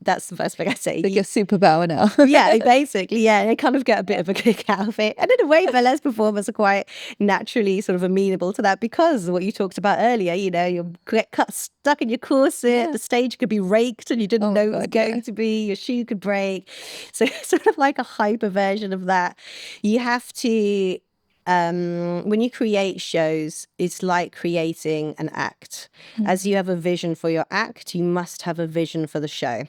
That's the first thing I say. Like your superpower now. Yeah, basically, yeah. I kind of get a bit of a kick out of it. And in a way, burlesque performers are quite naturally sort of amenable to that because of what you talked about earlier, you get stuck in your corset, the stage could be raked and you didn't know it was going to be, your shoe could break. So it's sort of like a hyper version of that. You have to... when you create shows, it's like creating an act. As you have a vision for your act, you must have a vision for the show.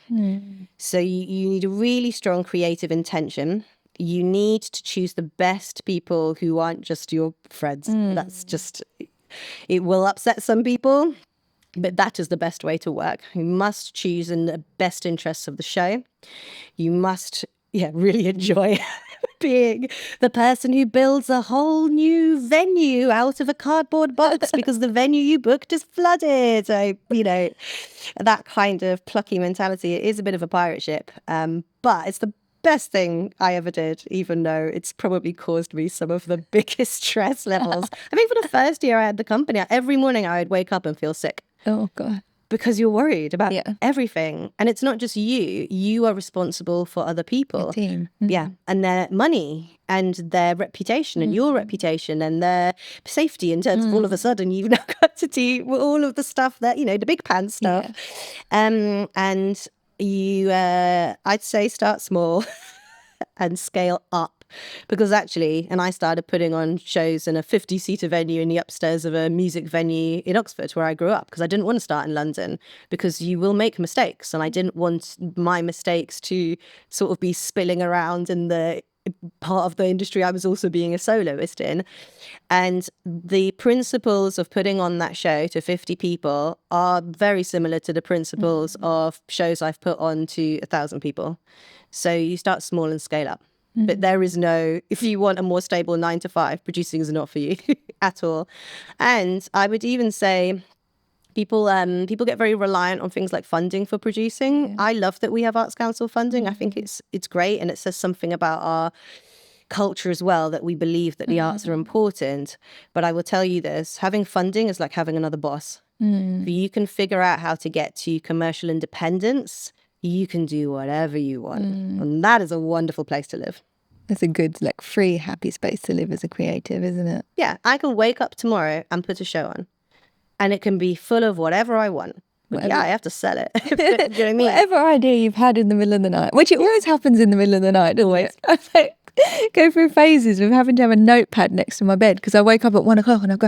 So you need a really strong creative intention. You need to choose the best people who aren't just your friends. That's just, it will upset some people, but that is the best way to work. You must choose in the best interests of the show. You must, really enjoy being the person who builds a whole new venue out of a cardboard box because the venue you booked is flooded. So, that kind of plucky mentality. It is a bit of a pirate ship, but it's the best thing I ever did, even though it's probably caused me some of the biggest stress levels. I mean, for the first year I had the company, every morning I would wake up and feel sick. Oh, God. Because you're worried about everything. And it's not just you. You are responsible for other people. Your team. Yeah. And their money and their reputation and your reputation and their safety in terms of all of a sudden you've now got to do all of the stuff that, the big pants stuff. Yeah. And you, I'd say start small and scale up. Because actually, and I started putting on shows in a 50-seater venue in the upstairs of a music venue in Oxford where I grew up, because I didn't want to start in London because you will make mistakes. And I didn't want my mistakes to sort of be spilling around in the part of the industry I was also being a soloist in. And the principles of putting on that show to 50 people are very similar to the principles of shows I've put on to 1,000 people. So you start small and scale up. But there is no, if you want a more stable 9 to 5, producing is not for you at all. And I would even say people get very reliant on things like funding for producing. Yeah. I love that we have Arts Council funding. I think it's great, and it says something about our culture as well, that we believe that the arts are important. But I will tell you this, having funding is like having another boss. You can figure out how to get to commercial independence. You can do whatever you want. And that is a wonderful place to live. It's a good, free, happy space to live as a creative, isn't it? Yeah, I can wake up tomorrow and put a show on. And it can be full of whatever I want. But I have to sell it. Do you know what I mean? Whatever idea you've had in the middle of the night, which it always happens in the middle of the night, doesn't it? I go through phases of having to have a notepad next to my bed because I wake up at 1 o'clock and I go,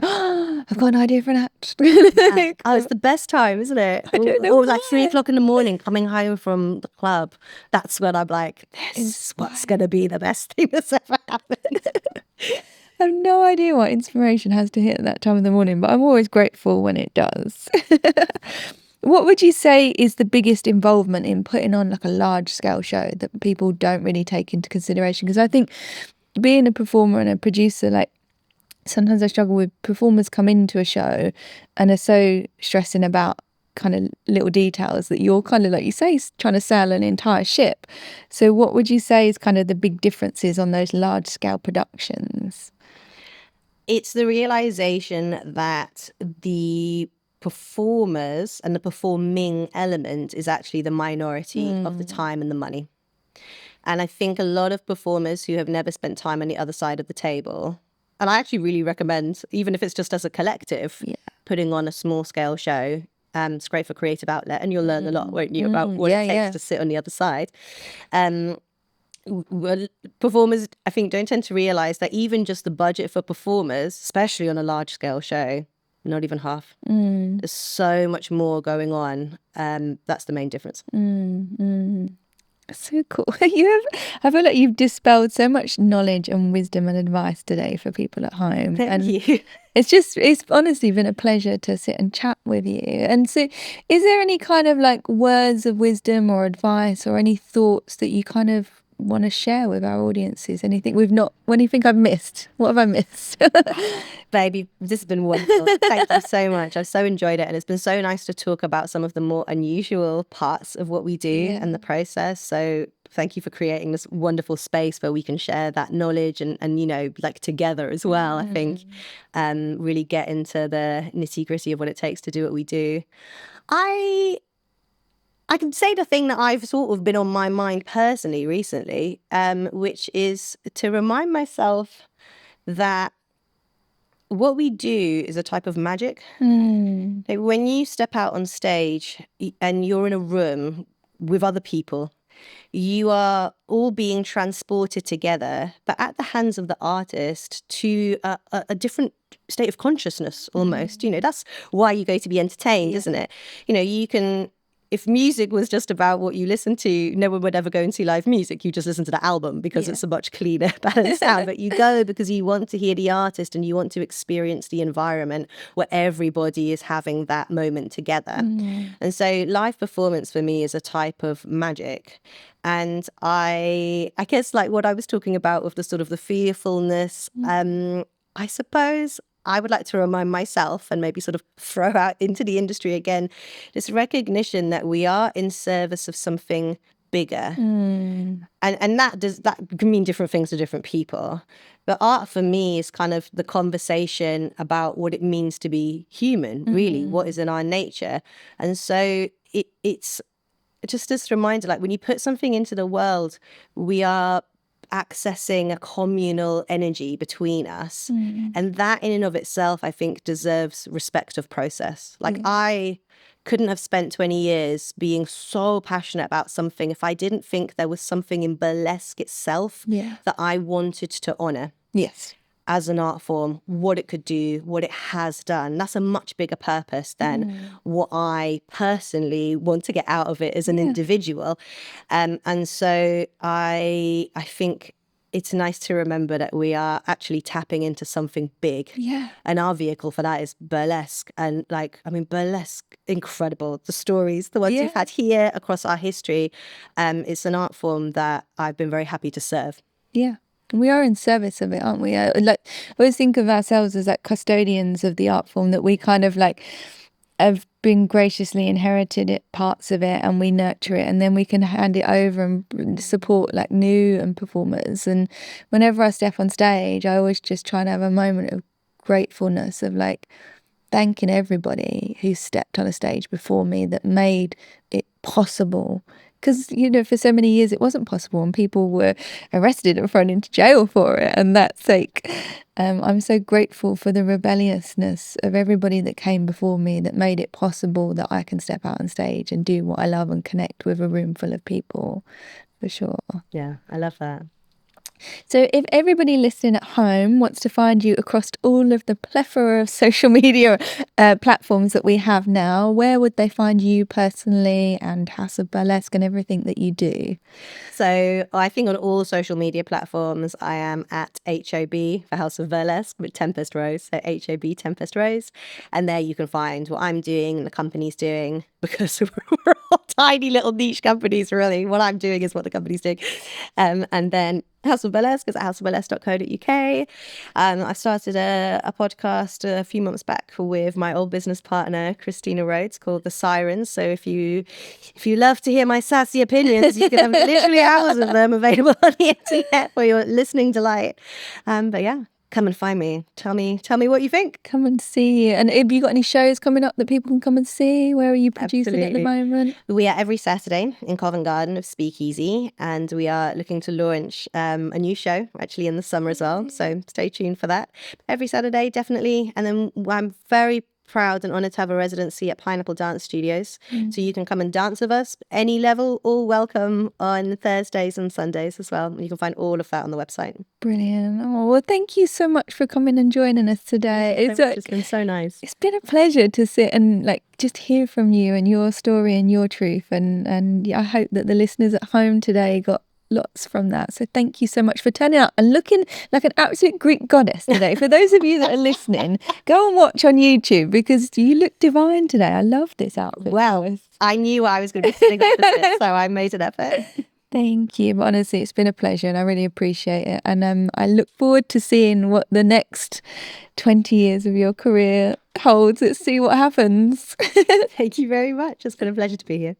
I've got an idea for an act. It's the best time, isn't it? I don't know. Or like 3 o'clock in the morning, coming home from the club. That's when I'm like, this is what's going to be the best thing that's ever happened. I have no idea what inspiration has to hit at that time of the morning, but I'm always grateful when it does. What would you say is the biggest involvement in putting on a large scale show that people don't really take into consideration? Because I think being a performer and a producer, sometimes I struggle with performers come into a show and are so stressing about kind of little details that you're kind of, like you say, trying to sail an entire ship. So what would you say is kind of the big differences on those large scale productions? It's the realization that the performers and the performing element is actually the minority of the time and the money. And I think a lot of performers who have never spent time on the other side of the table, and I actually really recommend, even if it's just as a collective, putting on a small scale show. It's great for creative outlet, and you'll learn a lot, won't you, about what it takes to sit on the other side. Performers, I think, don't tend to realize that even just the budget for performers, especially on a large scale show, not even half. There's so much more going on. That's the main difference. So cool. I feel like you've dispelled so much knowledge and wisdom and advice today for people at home. Thank you. It's honestly been a pleasure to sit and chat with you. And so is there any kind of like words of wisdom or advice or any thoughts that you kind of want to share with our audiences? Anything I've missed? What have I missed? Baby, this has been wonderful. Thank you so much. I've so enjoyed it. And it's been so nice to talk about some of the more unusual parts of what we do and the process. So thank you for creating this wonderful space where we can share that knowledge and like together as well, I think, really get into the nitty-gritty of what it takes to do what we do. I can say the thing that I've sort of been on my mind personally recently, which is to remind myself that what we do is a type of magic. Like when you step out on stage and you're in a room with other people, you are all being transported together, but at the hands of the artist to a different state of consciousness almost. That's why you go to be entertained, isn't it? You can... If music was just about what you listen to, no one would ever go and see live music. You just listen to the album because it's a much cleaner, better sound. But you go because you want to hear the artist and you want to experience the environment where everybody is having that moment together. And so live performance for me is a type of magic. And I guess like what I was talking about with the sort of the fearfulness, I suppose I would like to remind myself and maybe sort of throw out into the industry again, this recognition that we are in service of something bigger. And that can mean different things to different people. But art for me is kind of the conversation about what it means to be human, really, what is in our nature. And so it's just this reminder, like when you put something into the world, we are accessing a communal energy between us. And that in and of itself, I think, deserves respect of process. Like I couldn't have spent 20 years being so passionate about something if I didn't think there was something in burlesque itself that I wanted to honor. Yes. As an art form, what it could do, what it has done. That's a much bigger purpose than what I personally want to get out of it as an individual. And so I think it's nice to remember that we are actually tapping into something big. And our vehicle for that is burlesque. And burlesque, incredible. The stories, the ones we've had here across our history. It's an art form that I've been very happy to serve. We are in service of it, aren't we? I always think of ourselves as like custodians of the art form, that we kind of like have been graciously inherited parts of it and we nurture it, and then we can hand it over and support like new and performers. And whenever I step on stage, I always just try and have a moment of gratefulness of like thanking everybody who stepped on a stage before me that made it possible. Because, for so many years it wasn't possible and people were arrested and thrown into jail for it. And that's like, I'm so grateful for the rebelliousness of everybody that came before me that made it possible that I can step out on stage and do what I love and connect with a room full of people, for sure. Yeah, I love that. So if everybody listening at home wants to find you across all of the plethora of social media platforms that we have now, where would they find you personally and House of Burlesque and everything that you do? So I think on all social media platforms, I am at HOB for House of Burlesque with Tempest Rose. So HOB Tempest Rose. And there you can find what I'm doing and the company's doing, because we're all tiny little niche companies, really. What I'm doing is what the company's doing. And then House of Burlesque is at houseofburlesque.co.uk. I started a podcast a few months back with my old business partner, Christina Rhodes, called The Sirens. So if you love to hear my sassy opinions, you can have literally hours of them available on the internet for your listening delight. But yeah, come and find me. Tell me what you think. Come and see you. And have you got any shows coming up that people can come and see? Where are you producing at the moment? We are every Saturday in Covent Garden of Speakeasy, and we are looking to launch a new show actually in the summer as well. So stay tuned for that. Every Saturday, definitely. And then I'm very proud and honoured to have a residency at Pineapple Dance Studios. So you can come and dance with us, any level, all welcome, on Thursdays and Sundays as well. You can find all of that on the website. Brilliant. Oh, well, thank you so much for coming and joining us today. It's been so nice. It's been a pleasure to sit and like just hear from you and your story and your truth. And I hope that the listeners at home today got lots from that. So thank you so much for turning up and looking like an absolute Greek goddess today. For those of you that are listening, go and watch on YouTube because you look divine today. I love this outfit. Well, I knew I was going to be sitting opposite, so I made an effort. Thank you. But honestly, it's been a pleasure and I really appreciate it. And I look forward to seeing what the next 20 years of your career holds. Let's see what happens. Thank you very much. It's been a pleasure to be here.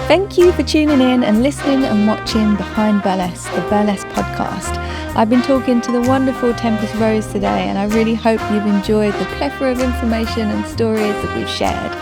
Thank you for tuning in and listening and watching Behind Burlesque, the Burlesque Podcast. I've been talking to the wonderful Tempest Rose today, and I really hope you've enjoyed the plethora of information and stories that we've shared.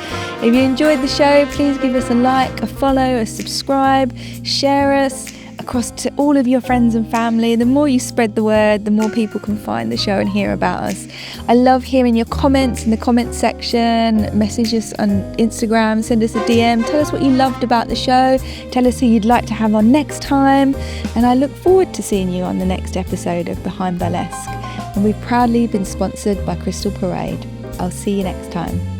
If you enjoyed the show, please give us a like, a follow, a subscribe, share us across to all of your friends and family. The more you spread the word, the more people can find the show and hear about us. I love hearing your comments in the comments section. Message us on Instagram, send us a DM, tell us what you loved about the show, tell us who you'd like to have on next time, and I look forward to seeing you on the next episode of Behind Burlesque. And we've proudly been sponsored by Crystal Parade. I'll see you next time.